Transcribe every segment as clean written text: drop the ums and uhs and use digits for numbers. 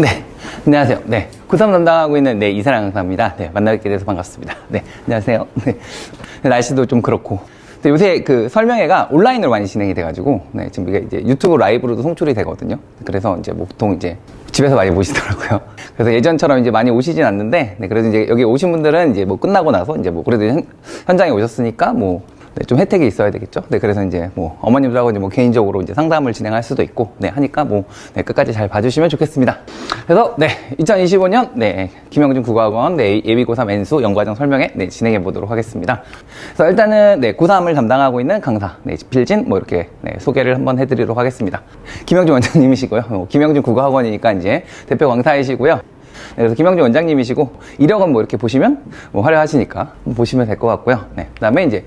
네, 안녕하세요. 네, 고3 담당하고 있는 이사랑 강사입니다. 네, 만나뵙게 돼서 반갑습니다. 네, 안녕하세요. 네, 날씨도 좀 그렇고. 요새 그 설명회가 온라인으로 많이 진행이 돼가지고, 네, 지금 이게 이제 유튜브 라이브로도 송출이 되거든요. 그래서 이제 보통 이제 집에서 많이 보시더라고요. 그래서 예전처럼 이제 많이 오시진 않는데, 네, 그래도 이제 여기 오신 분들은 이제 뭐 끝나고 나서 이제 뭐 그래도 현장에 오셨으니까 뭐 네, 좀 혜택이 있어야 되겠죠. 네, 그래서 이제 뭐 어머님들하고 이제 뭐 개인적으로 이제 상담을 진행할 수도 있고, 네, 하니까 뭐, 네, 끝까지 잘 봐주시면 좋겠습니다. 그래서, 네, 2025년, 네, 김영준 국어학원, 네, 예비고3 N수 연과정 설명회, 네, 진행해 보도록 하겠습니다. 그래서 일단은, 네, 고3을 담당하고 있는 강사, 네, 필진, 뭐 이렇게, 네, 소개를 한번 해드리도록 하겠습니다. 김영준 원장님이시고요. 김영준 국어학원이니까 이제 대표 강사이시고요. 네, 그래서 김영준 원장님이시고, 이력은 뭐 이렇게 보시면, 뭐 화려하시니까 보시면 될 것 같고요. 네, 그 다음에 이제,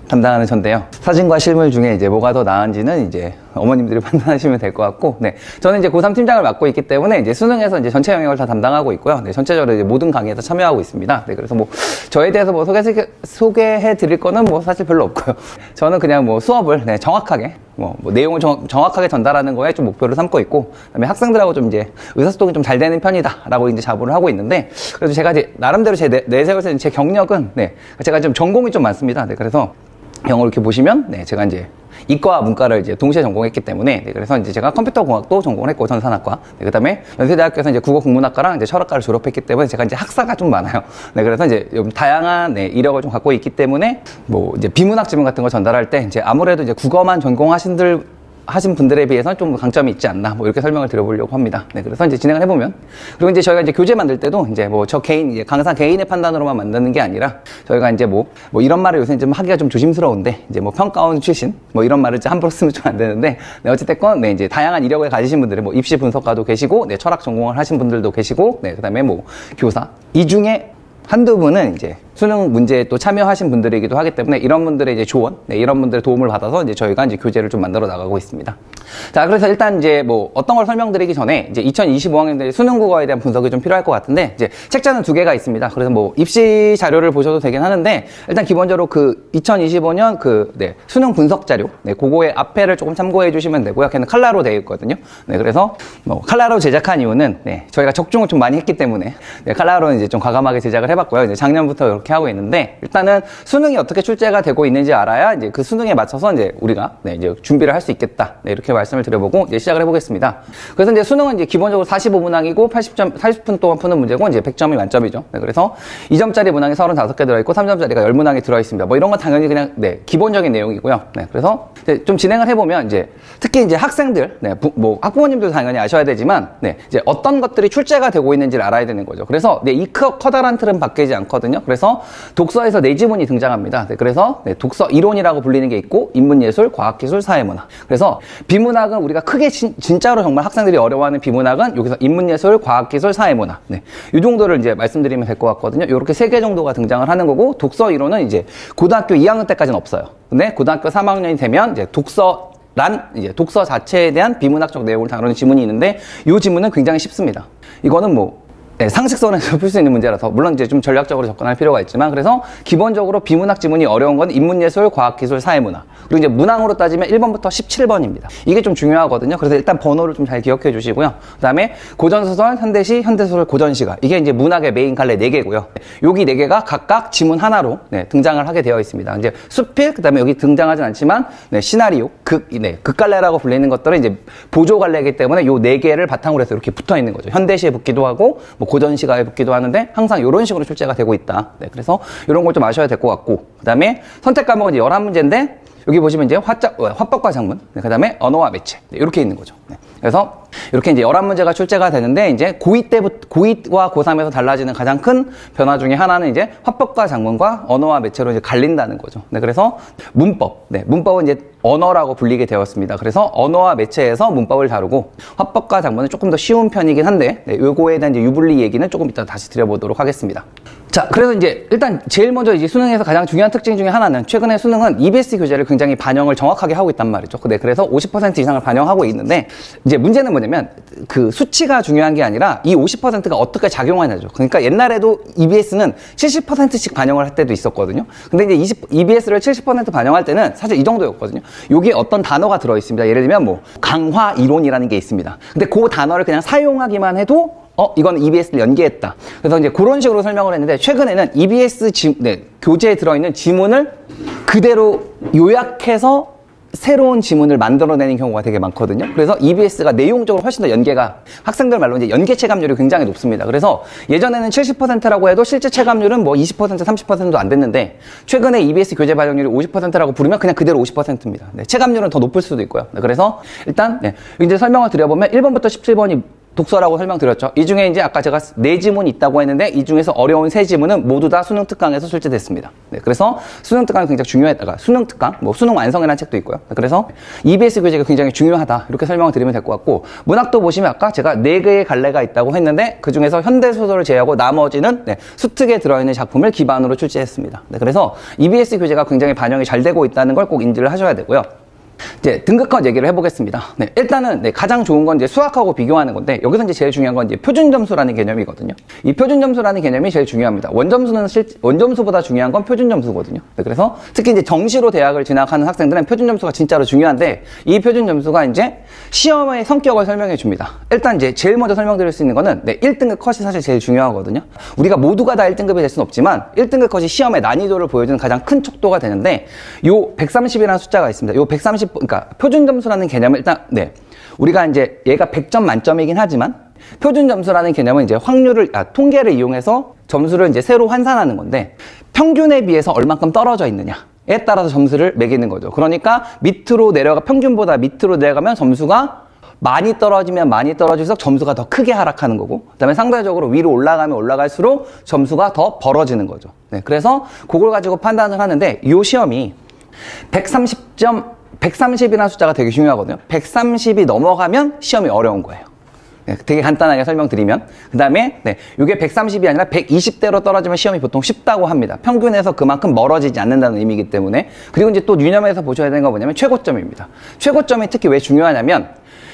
담당하는 전데요. 사진과 실물 중에 이제 뭐가 더 나은지는 이제 어머님들이 판단하시면 될 것 같고, 네. 저는 이제 고3 팀장을 맡고 있기 때문에 이제 수능에서 이제 전체 영역을 다 담당하고 있고요. 네. 전체적으로 이제 모든 강의에서 참여하고 있습니다. 네. 그래서 뭐 저에 대해서 뭐 소개해 드릴 거는 뭐 사실 별로 없고요. 저는 그냥 뭐 수업을 네, 정확하게 뭐 내용을 정확하게 전달하는 거에 좀 목표를 삼고 있고, 그다음에 학생들하고 좀 이제 의사소통이 좀 잘 되는 편이다라고 이제 자부를 하고 있는데, 그래서 제가 이제 나름대로 내세울 제 경력은 네. 제가 좀 전공이 좀 많습니다. 네. 그래서 영어를 이렇게 보시면, 네, 제가 이제 이과와 문과를 이제 동시에 전공했기 때문에, 네, 그래서 이제 제가 컴퓨터공학도 전공을 했고, 전산학과. 네, 그 다음에 연세대학교에서 이제 국어국문학과랑 이제 철학과를 졸업했기 때문에 제가 이제 학사가 좀 많아요. 네, 그래서 이제 다양한, 네, 이력을 좀 갖고 있기 때문에, 뭐, 이제 비문학 지문 같은 거 전달할 때, 이제 아무래도 이제 국어만 전공하신 분들에 비해서는 좀 강점이 있지 않나, 뭐 이렇게 설명을 드려보려고 합니다. 네, 그래서 이제 진행을 해보면, 그리고 이제 저희가 이제 교재 만들 때도 이제 뭐 저 개인, 이제 강사 개인의 판단으로만 만드는 게 아니라, 저희가 이제 뭐 이런 말을 요새 좀 하기가 좀 조심스러운데, 이제 뭐 평가원 출신, 뭐 이런 말을 이제 함부로 쓰면 좀 안 되는데, 네, 어찌됐건, 네, 이제 다양한 이력을 가지신 분들이 뭐 입시 분석가도 계시고, 네, 철학 전공을 하신 분들도 계시고, 네, 그 다음에 뭐 교사. 이 중에 한두 분은 이제 수능 문제에 또 참여하신 분들이기도 하기 때문에 이런 분들의 이제 조언, 네, 이런 분들의 도움을 받아서 이제 저희가 이제 교재를 좀 만들어 나가고 있습니다. 자, 그래서 일단 이제 뭐 어떤 걸 설명드리기 전에 이제 2025학년들의 수능 국어에 대한 분석이 좀 필요할 것 같은데, 이제 책자는 2개가 있습니다. 그래서 뭐 입시 자료를 보셔도 되긴 하는데, 일단 기본적으로 그 2025년 네, 수능 분석 자료, 네, 그거의 앞에를 조금 참고해 주시면 되고요. 걔는 칼라로 되어 있거든요. 네, 그래서 뭐 칼라로 제작한 이유는, 네, 저희가 적중을 좀 많이 했기 때문에, 네, 칼라로 이제 좀 과감하게 제작을 해봤고요. 이제 작년부터 이렇게 하고 있는데, 일단은 수능이 어떻게 출제가 되고 있는지 알아야 이제 그 수능에 맞춰서 이제 우리가, 네, 이제 준비를 할 수 있겠다. 네, 이렇게 말씀을 드려보고 이제 시작을 해보겠습니다. 그래서 이제 수능은 이제 기본적으로 45문항이고 80분 동안 푸는 문제고 이제 100점이 만점이죠. 네, 그래서 2점짜리 문항이 35개 들어있고 3점짜리가 10문항이 들어있습니다. 뭐 이런 건 당연히 그냥, 네, 기본적인 내용이고요. 네, 그래서 이제 좀 진행을 해보면 이제 특히 이제 학생들, 네, 뭐 학부모님도 당연히 아셔야 되지만, 네, 이제 어떤 것들이 출제가 되고 있는지를 알아야 되는 거죠. 그래서 네, 이 커다란 틀은 바뀌지 않거든요. 그래서 독서에서 4지문이 등장합니다. 네, 그래서 네, 독서 이론이라고 불리는 게 있고, 인문예술, 과학기술, 사회문화. 그래서 비문학은 우리가 크게 진짜로 정말 학생들이 어려워하는 비문학은 여기서 인문예술, 과학기술, 사회문화. 네, 이 정도를 이제 말씀드리면 될 것 같거든요. 이렇게 3개 정도가 등장을 하는 거고, 독서 이론은 이제 고등학교 2학년 때까지는 없어요. 근데 고등학교 3학년이 되면 이제 이제 독서 자체에 대한 비문학적 내용을 다루는 지문이 있는데, 이 지문은 굉장히 쉽습니다. 이거는 뭐 네, 상식선에서 풀 수 있는 문제라서 물론 이제 좀 전략적으로 접근할 필요가 있지만, 그래서 기본적으로 비문학 지문이 어려운 건 인문예술, 과학기술, 사회문화. 그리고 이제 문항으로 따지면 1번부터 17번입니다. 이게 좀 중요하거든요. 그래서 일단 번호를 좀 잘 기억해 주시고요. 그다음에 고전소설, 현대시, 현대소설, 고전시가. 이게 이제 문학의 메인 갈래 4개고요. 여기 4개가 각각 지문 하나로 네, 등장을 하게 되어 있습니다. 이제 수필, 그다음에 여기 등장하진 않지만 네, 시나리오, 극갈래라고 불리는 것들은 이제 보조 갈래이기 때문에 요 4개를 바탕으로 해서 이렇게 붙어 있는 거죠. 현대시에 붙기도 하고 뭐 고전시가에 붙기도 하는데 항상 이런 식으로 출제가 되고 있다. 네, 그래서 이런 걸 좀 아셔야 될 것 같고, 그 다음에 선택 과목은 이제 11문제인데 여기 보시면 이제 화법과 작문, 네, 그 다음에 언어와 매체, 네, 이렇게 있는 거죠. 네, 그래서 이렇게 이제 11문제가 출제가 되는데, 이제 고2와 고3에서 달라지는 가장 큰 변화 중에 하나는 이제 화법과 작문과 언어와 매체로 이제 갈린다는 거죠. 네, 그래서 문법, 네, 문법은 이제 언어라고 불리게 되었습니다. 그래서 언어와 매체에서 문법을 다루고, 화법과 작문은 조금 더 쉬운 편이긴 한데, 네, 요거에 대한 이제 유불리 얘기는 조금 이따 다시 드려보도록 하겠습니다. 자, 그래서 이제 일단 제일 먼저 이제 수능에서 가장 중요한 특징 중에 하나는, 최근에 수능은 EBS 교재를 굉장히 반영을 정확하게 하고 있단 말이죠. 네, 그래서 50% 이상을 반영하고 있는데, 이제 문제는 뭐냐면 그 수치가 중요한 게 아니라 이 50%가 어떻게 작용하냐죠. 그러니까 옛날에도 EBS는 70%씩 반영을 할 때도 있었거든요. 근데 이제 EBS를 70% 반영할 때는 사실 이 정도였거든요. 여기에 어떤 단어가 들어있습니다. 예를 들면 뭐 강화 이론이라는 게 있습니다. 근데 그 단어를 그냥 사용하기만 해도 이건 EBS를 연계했다. 그래서 이제 그런 식으로 설명을 했는데, 최근에는 EBS 교재에 들어있는 지문을 그대로 요약해서 새로운 지문을 만들어내는 경우가 되게 많거든요. 그래서 EBS가 내용적으로 훨씬 더 연계가, 학생들 말로 이제 연계 체감률이 굉장히 높습니다. 그래서 예전에는 70%라고 해도 실제 체감률은 뭐 20%, 30%도 안 됐는데, 최근에 EBS 교재 반영률이 50%라고 부르면 그냥 그대로 50%입니다. 네, 체감률은 더 높을 수도 있고요. 네, 그래서 일단 이제 설명을 드려보면 1번부터 17번이 독서라고 설명드렸죠. 이 중에 이제 아까 제가 4지문이 있다고 했는데, 이 중에서 어려운 3지문은 모두 다 수능 특강에서 출제됐습니다. 네, 그래서 수능 특강이 굉장히 중요했다가, 수능 특강, 뭐 수능 완성이라는 책도 있고요. 그래서 EBS 교재가 굉장히 중요하다, 이렇게 설명을 드리면 될 것 같고, 문학도 보시면 아까 제가 4개의 갈래가 있다고 했는데, 그 중에서 현대소설을 제외하고 나머지는 수특에 들어있는 작품을 기반으로 출제했습니다. 네, 그래서 EBS 교재가 굉장히 반영이 잘 되고 있다는 걸 꼭 인지를 하셔야 되고요. 이제 등급컷 얘기를 해보겠습니다. 네, 일단은 가장 좋은 건 이제 수학하고 비교하는 건데, 여기서 이제 제일 중요한 건 이제 표준점수라는 개념이거든요. 이 표준점수라는 개념이 제일 중요합니다. 원점수보다 중요한 건 표준점수거든요. 네, 그래서 특히 이제 정시로 대학을 진학하는 학생들은 표준점수가 진짜로 중요한데, 이 표준점수가 이제 시험의 성격을 설명해 줍니다. 일단 이제 제일 먼저 설명드릴 수 있는 거는 1등급 컷이 사실 제일 중요하거든요. 우리가 모두가 다 1등급이 될 수는 없지만 1등급 컷이 시험의 난이도를 보여주는 가장 큰 척도가 되는데, 요 130이라는 숫자가 있습니다. 요 130, 그러니까 표준점수라는 개념은 일단 우리가 이제 얘가 100점 만점이긴 하지만, 표준점수라는 개념은 이제 통계를 이용해서 점수를 이제 새로 환산하는 건데, 평균에 비해서 얼만큼 떨어져 있느냐에 따라서 점수를 매기는 거죠. 그러니까 평균보다 밑으로 내려가면 점수가 많이 떨어지면 많이 떨어질수록 점수가 더 크게 하락하는 거고, 그 다음에 상대적으로 위로 올라가면 올라갈수록 점수가 더 벌어지는 거죠. 네, 그래서 그걸 가지고 판단을 하는데, 이 시험이 130이라는 숫자가 되게 중요하거든요. 130이 넘어가면 시험이 어려운 거예요. 네, 되게 간단하게 설명드리면, 그 다음에 이게 130이 아니라 120대로 떨어지면 시험이 보통 쉽다고 합니다. 평균에서 그만큼 멀어지지 않는다는 의미이기 때문에. 그리고 이제 또 유념해서 보셔야 되는 건 뭐냐면 최고점입니다. 최고점이 특히 왜 중요하냐면,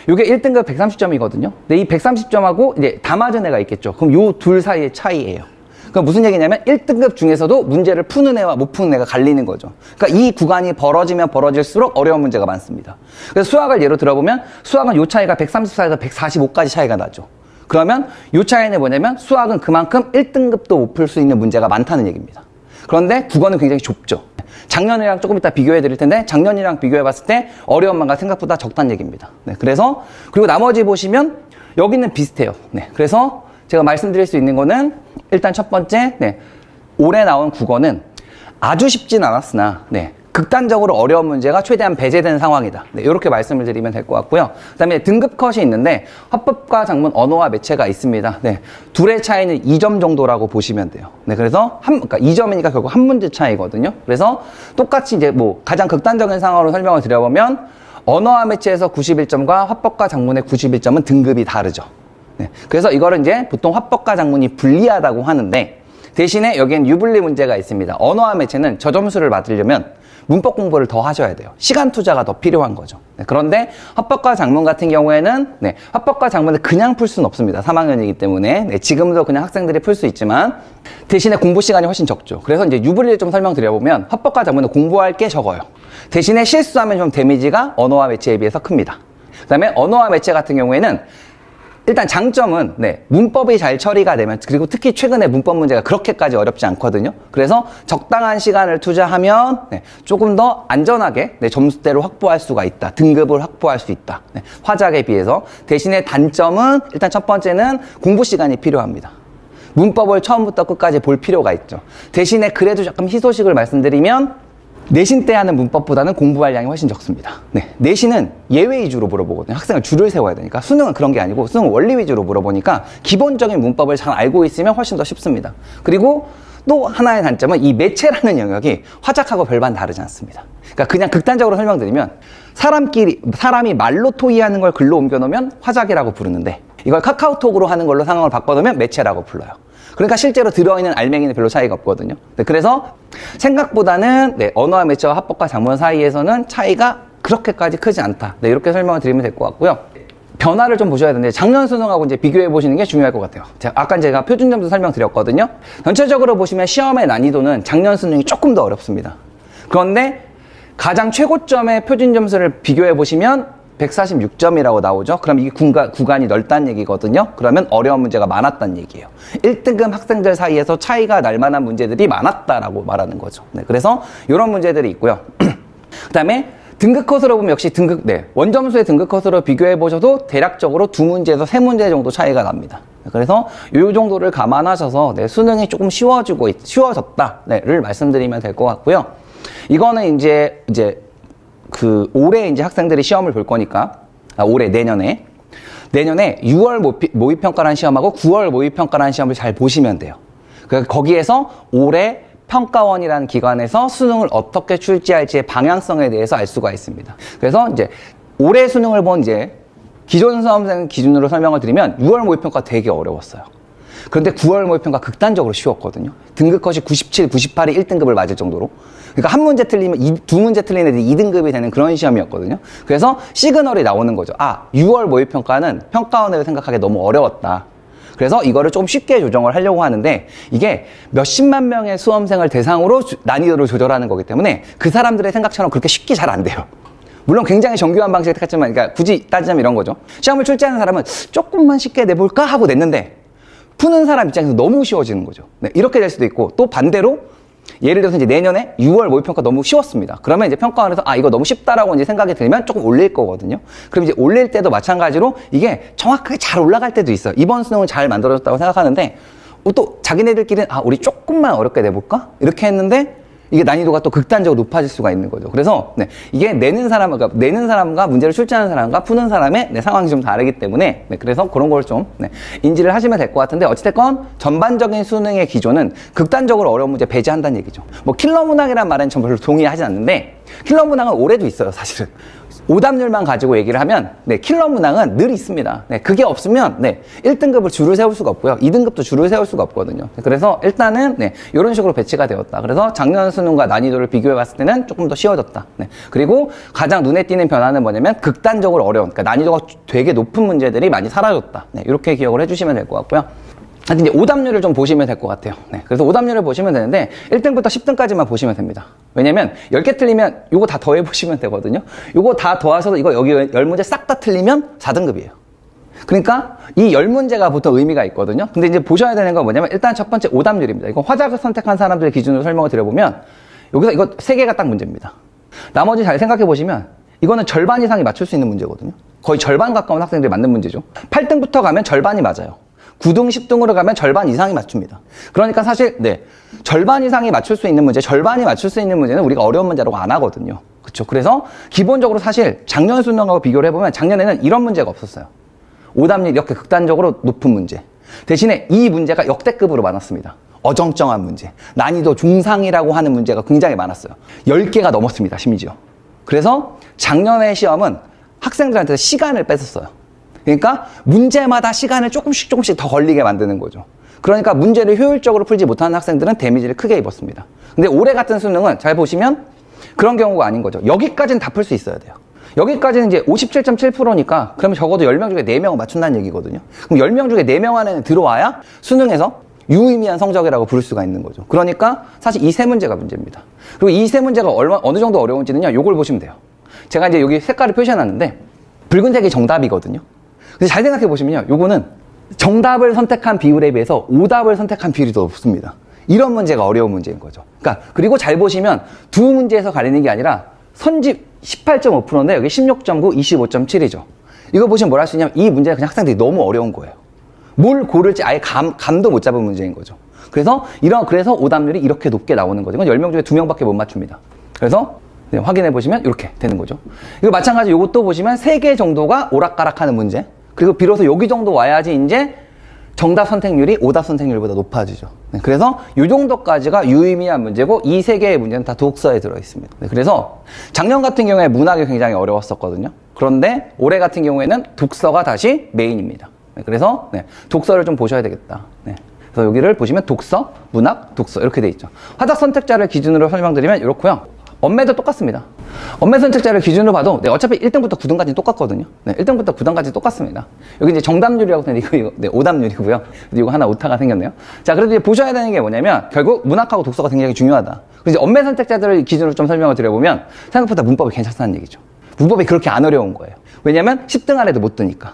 이게 1등급 130점이거든요. 근데 이 130점하고 이제 다 맞은 애가 있겠죠. 그럼 요 둘 사이의 차이예요. 그러니까 무슨 얘기냐면 1등급 중에서도 문제를 푸는 애와 못 푸는 애가 갈리는 거죠. 그러니까 이 구간이 벌어지면 벌어질수록 어려운 문제가 많습니다. 그래서 수학을 예로 들어보면, 수학은 요 차이가 134에서 145까지 차이가 나죠. 그러면 요 차이는 뭐냐면, 수학은 그만큼 1등급도 못 풀 수 있는 문제가 많다는 얘기입니다. 그런데 국어는 굉장히 좁죠. 작년이랑 조금 이따 비교해 드릴 텐데, 작년이랑 비교해 봤을 때 어려운 만가 생각보다 적다는 얘기입니다. 네, 그래서 그리고 나머지 보시면 여기는 비슷해요. 네, 그래서 제가 말씀드릴 수 있는 거는, 일단 첫 번째, 올해 나온 국어는 아주 쉽진 않았으나, 극단적으로 어려운 문제가 최대한 배제된 상황이다. 이렇게 말씀을 드리면 될 것 같고요. 그 다음에 등급 컷이 있는데, 화법과 작문, 언어와 매체가 있습니다. 둘의 차이는 2점 정도라고 보시면 돼요. 그래서 그러니까 2점이니까 결국 한 문제 차이거든요. 그래서 똑같이 이제 가장 극단적인 상황으로 설명을 드려보면, 언어와 매체에서 91점과 화법과 작문의 91점은 등급이 다르죠. 그래서 이거를 이제 보통 화법과 작문이 불리하다고 하는데, 대신에 여기엔 유불리 문제가 있습니다. 언어와 매체는 저 점수를 받으려면 문법 공부를 더 하셔야 돼요. 시간 투자가 더 필요한 거죠. 그런데 화법과 작문 같은 경우에는 화법과 작문을 그냥 풀 수는 없습니다. 3학년이기 때문에. 지금도 그냥 학생들이 풀 수 있지만 대신에 공부 시간이 훨씬 적죠. 그래서 이제 유불리를 좀 설명드려보면, 화법과 작문은 공부할 게 적어요. 대신에 실수하면 좀 데미지가 언어와 매체에 비해서 큽니다. 그 다음에 언어와 매체 같은 경우에는 일단 장점은 문법이 잘 처리가 되면, 그리고 특히 최근에 문법 문제가 그렇게까지 어렵지 않거든요. 그래서 적당한 시간을 투자하면 조금 더 안전하게 점수대를 확보할 수가 있다. 등급을 확보할 수 있다. 화작에 비해서. 대신에 단점은, 일단 첫 번째는 공부 시간이 필요합니다. 문법을 처음부터 끝까지 볼 필요가 있죠. 대신에 그래도 조금 희소식을 말씀드리면, 내신 때 하는 문법보다는 공부할 양이 훨씬 적습니다. 내신은 예외 위주로 물어보거든요. 학생을 줄을 세워야 되니까. 수능은 그런 게 아니고, 수능은 원리 위주로 물어보니까 기본적인 문법을 잘 알고 있으면 훨씬 더 쉽습니다. 그리고 또 하나의 단점은, 이 매체라는 영역이 화작하고 별반 다르지 않습니다. 그러니까 그냥 극단적으로 설명드리면, 사람이 말로 토의하는 걸 글로 옮겨놓으면 화작이라고 부르는데, 이걸 카카오톡으로 하는 걸로 상황을 바꿔놓으면 매체라고 불러요. 그러니까 실제로 들어있는 알맹이는 별로 차이가 없거든요. 그래서 생각보다는 언어와 매체와 화법과 작문 사이에서는 차이가 그렇게까지 크지 않다. 이렇게 설명을 드리면 될 것 같고요. 변화를 좀 보셔야 되는데 작년 수능하고 이제 비교해 보시는 게 중요할 것 같아요. 아까 제가 표준 점수 설명드렸거든요. 전체적으로 보시면 시험의 난이도는 작년 수능이 조금 더 어렵습니다. 그런데 가장 최고점의 표준 점수를 비교해 보시면 146점이라고 나오죠. 그럼 이게 구간이 넓다는 얘기거든요. 그러면 어려운 문제가 많았다는 얘기예요. 1등급 학생들 사이에서 차이가 날 만한 문제들이 많았다라고 말하는 거죠. 네, 그래서 이런 문제들이 있고요. 그 다음에 등급 컷으로 보면 역시 원점수의 등급 컷으로 비교해 보셔도 대략적으로 2문제에서 3문제 정도 차이가 납니다. 그래서 이 정도를 감안하셔서 수능이 조금 쉬워졌다를 말씀드리면 될 것 같고요. 이거는 이제 올해 이제 학생들이 시험을 볼 거니까, 내년에 6월 모의평가라는 시험하고 9월 모의평가라는 시험을 잘 보시면 돼요. 그래서 거기에서 올해 평가원이라는 기관에서 수능을 어떻게 출제할지의 방향성에 대해서 알 수가 있습니다. 그래서 이제 올해 수능을 본 이제 기존 수험생 기준으로 설명을 드리면 6월 모의평가 되게 어려웠어요. 그런데 9월 모의평가 극단적으로 쉬웠거든요. 등급컷이 97, 98이 1등급을 맞을 정도로. 그러니까 한 문제 틀리면 두 문제 틀린 애들이 2등급이 되는 그런 시험이었거든요. 그래서 시그널이 나오는 거죠. 6월 모의평가는 평가원으로 생각하기에 너무 어려웠다. 그래서 이거를 좀 쉽게 조정을 하려고 하는데 이게 몇십만 명의 수험생을 대상으로 난이도를 조절하는 거기 때문에 그 사람들의 생각처럼 그렇게 쉽게 잘 안 돼요. 물론 굉장히 정교한 방식을 택했지만, 그러니까 굳이 따지자면 이런 거죠. 시험을 출제하는 사람은 조금만 쉽게 내볼까 하고 냈는데 푸는 사람 입장에서 너무 쉬워지는 거죠. 네, 이렇게 될 수도 있고, 또 반대로 예를 들어서 이제 내년에 6월 모의평가 너무 쉬웠습니다. 그러면 이제 평가원에서 이거 너무 쉽다라고 이제 생각이 들면 조금 올릴 거거든요. 그럼 이제 올릴 때도 마찬가지로 이게 정확하게 잘 올라갈 때도 있어요. 이번 수능은 잘 만들어졌다고 생각하는데 또 자기네들끼리는 우리 조금만 어렵게 내볼까? 이렇게 했는데 이게 난이도가 또 극단적으로 높아질 수가 있는 거죠. 그래서 이게 내는 사람과 문제를 출제하는 사람과 푸는 사람의 상황이 좀 다르기 때문에 그래서 그런 걸 좀 인지를 하시면 될 것 같은데, 어찌됐건 전반적인 수능의 기조는 극단적으로 어려운 문제 배제한다는 얘기죠. 뭐 킬러 문항이란 말은 전 별로 동의하지 않는데, 킬러 문항은 올해도 있어요, 사실은. 오답률만 가지고 얘기를 하면 킬러 문항은 늘 있습니다. 그게 없으면 1등급을 줄을 세울 수가 없고요. 2등급도 줄을 세울 수가 없거든요. 그래서 일단은 이런 식으로 배치가 되었다. 그래서 작년 수능과 난이도를 비교해 봤을 때는 조금 더 쉬워졌다. 그리고 가장 눈에 띄는 변화는 뭐냐면 극단적으로 어려운, 그러니까 난이도가 되게 높은 문제들이 많이 사라졌다. 이렇게 기억을 해주시면 될 것 같고요. 하여튼 이제 오답률을 좀 보시면 될 것 같아요. 그래서 오답률을 보시면 되는데 1등부터 10등까지만 보시면 됩니다. 왜냐면 10개 틀리면 요거 다 더해보시면 되거든요. 요거 다 더하셔서 이거 여기 10문제 싹 다 틀리면 4등급이에요. 그러니까 이 10문제가 보통 의미가 있거든요. 근데 이제 보셔야 되는 건 뭐냐면 일단 첫 번째 오답률입니다. 이거 화작을 선택한 사람들 기준으로 설명을 드려보면 여기서 이거 3개가 딱 문제입니다. 나머지 잘 생각해 보시면 이거는 절반 이상이 맞출 수 있는 문제거든요. 거의 절반 가까운 학생들이 맞는 문제죠. 8등부터 가면 절반이 맞아요. 9등, 10등으로 가면 절반 이상이 맞춥니다. 그러니까 사실 절반 이상이 맞출 수 있는 문제, 절반이 맞출 수 있는 문제는 우리가 어려운 문제라고 안 하거든요. 그렇죠? 그래서 기본적으로 사실 작년 수능하고 비교를 해보면 작년에는 이런 문제가 없었어요. 오답률 이렇게 극단적으로 높은 문제. 대신에 이 문제가 역대급으로 많았습니다. 어정쩡한 문제, 난이도 중상이라고 하는 문제가 굉장히 많았어요. 10개가 넘었습니다, 심지어. 그래서 작년의 시험은 학생들한테 시간을 뺏었어요. 그러니까 문제마다 시간을 조금씩 더 걸리게 만드는 거죠. 그러니까 문제를 효율적으로 풀지 못하는 학생들은 데미지를 크게 입었습니다. 근데 올해 같은 수능은 잘 보시면 그런 경우가 아닌 거죠. 여기까지는 다 풀 수 있어야 돼요. 여기까지는 이제 57.7%니까 그러면 적어도 10명 중에 4명은 맞춘다는 얘기거든요. 그럼 10명 중에 4명 안에는 들어와야 수능에서 유의미한 성적이라고 부를 수가 있는 거죠. 그러니까 사실 이 세 문제가 문제입니다. 그리고 이 세 문제가 어느 정도 어려운지는요, 요걸 보시면 돼요. 제가 이제 여기 색깔을 표시해놨는데 붉은색이 정답이거든요. 근데 잘 생각해 보시면요, 요거는 정답을 선택한 비율에 비해서 오답을 선택한 비율이 더 높습니다. 이런 문제가 어려운 문제인 거죠. 그러니까 그리고 잘 보시면 두 문제에서 가리는 게 아니라 선집 18.5%인데 여기 16.9, 25.7이죠. 이거 보시면 뭘 할 수 있냐면 이 문제가 그냥 학생들이 너무 어려운 거예요. 뭘 고를지 아예 감도 못 잡은 문제인 거죠. 그래서 오답률이 이렇게 높게 나오는 거죠. 이건 10명 중에 2명밖에 못 맞춥니다. 그래서 확인해 보시면 이렇게 되는 거죠. 이거 마찬가지 이것도 보시면 3개 정도가 오락가락하는 문제. 그리고 비로소 여기 정도 와야지 이제 정답 선택률이 오답 선택률보다 높아지죠. 그래서 이 정도까지가 유의미한 문제고 이 3개의 문제는 다 독서에 들어있습니다. 그래서 작년 같은 경우에 문학이 굉장히 어려웠었거든요. 그런데 올해 같은 경우에는 독서가 다시 메인입니다. 그래서 독서를 좀 보셔야 되겠다. 그래서 여기를 보시면 독서, 문학, 독서 이렇게 돼 있죠. 화작 선택자를 기준으로 설명드리면 이렇고요. 엄매도 똑같습니다. 엄매 선택자를 기준으로 봐도 네, 어차피 1등부터 9등까지는 똑같거든요. 네, 1등부터 9등까지 똑같습니다. 여기 이제 정답률이라고 하는데 이거 네, 오답률이고요. 이거 하나 오타가 생겼네요. 자, 그래도 이제 보셔야 되는 게 뭐냐면 결국 문학하고 독서가 굉장히 중요하다. 그래서 이제 엄매 선택자들을 기준으로 좀 설명을 드려보면 생각보다 문법이 괜찮다는 얘기죠. 문법이 그렇게 안 어려운 거예요. 왜냐면 10등 안에도 못 드니까.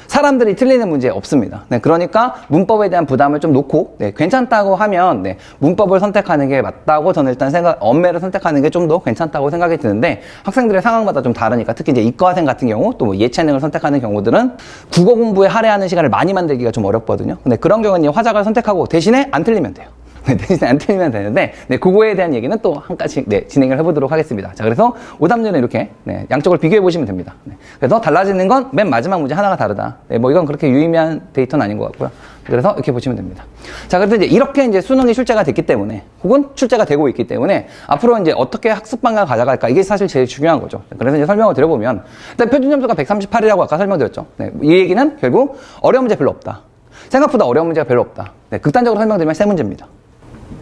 사람들이 틀리는 문제 없습니다. 네, 그러니까 문법에 대한 부담을 좀 놓고 네, 괜찮다고 하면 네, 문법을 선택하는 게 맞다고 저는 일단 엄매를 선택하는 게 좀 더 괜찮다고 생각이 드는데 학생들의 상황마다 좀 다르니까 특히 이제 이과생 같은 경우 또 뭐 예체능을 선택하는 경우들은 국어 공부에 할애하는 시간을 많이 만들기가 좀 어렵거든요. 근데 그런 경우는 이제 화작을 선택하고 대신에 안 틀리면 돼요. 네, 대신에 안 틀리면 되는데 네, 그거에 대한 얘기는 또 한 가지 네, 진행을 해보도록 하겠습니다. 자, 그래서 오답률은 이렇게 네, 양쪽을 비교해 보시면 됩니다. 네, 그래서 달라지는 건 맨 마지막 문제 하나가 다르다. 네, 뭐 이건 그렇게 유의미한 데이터는 아닌 것 같고요. 그래서 이렇게 보시면 됩니다. 자, 그래서 이제 이렇게 이제 수능이 출제가 됐기 때문에 혹은 출제가 되고 있기 때문에 앞으로 이제 어떻게 학습 방향을 가져갈까 이게 사실 제일 중요한 거죠. 그래서 이제 설명을 드려보면 일단 표준 점수가 138이라고 아까 설명드렸죠. 네, 이 얘기는 결국 어려운 문제 별로 없다. 생각보다 어려운 문제가 별로 없다. 네, 극단적으로 설명드리면 세 문제입니다.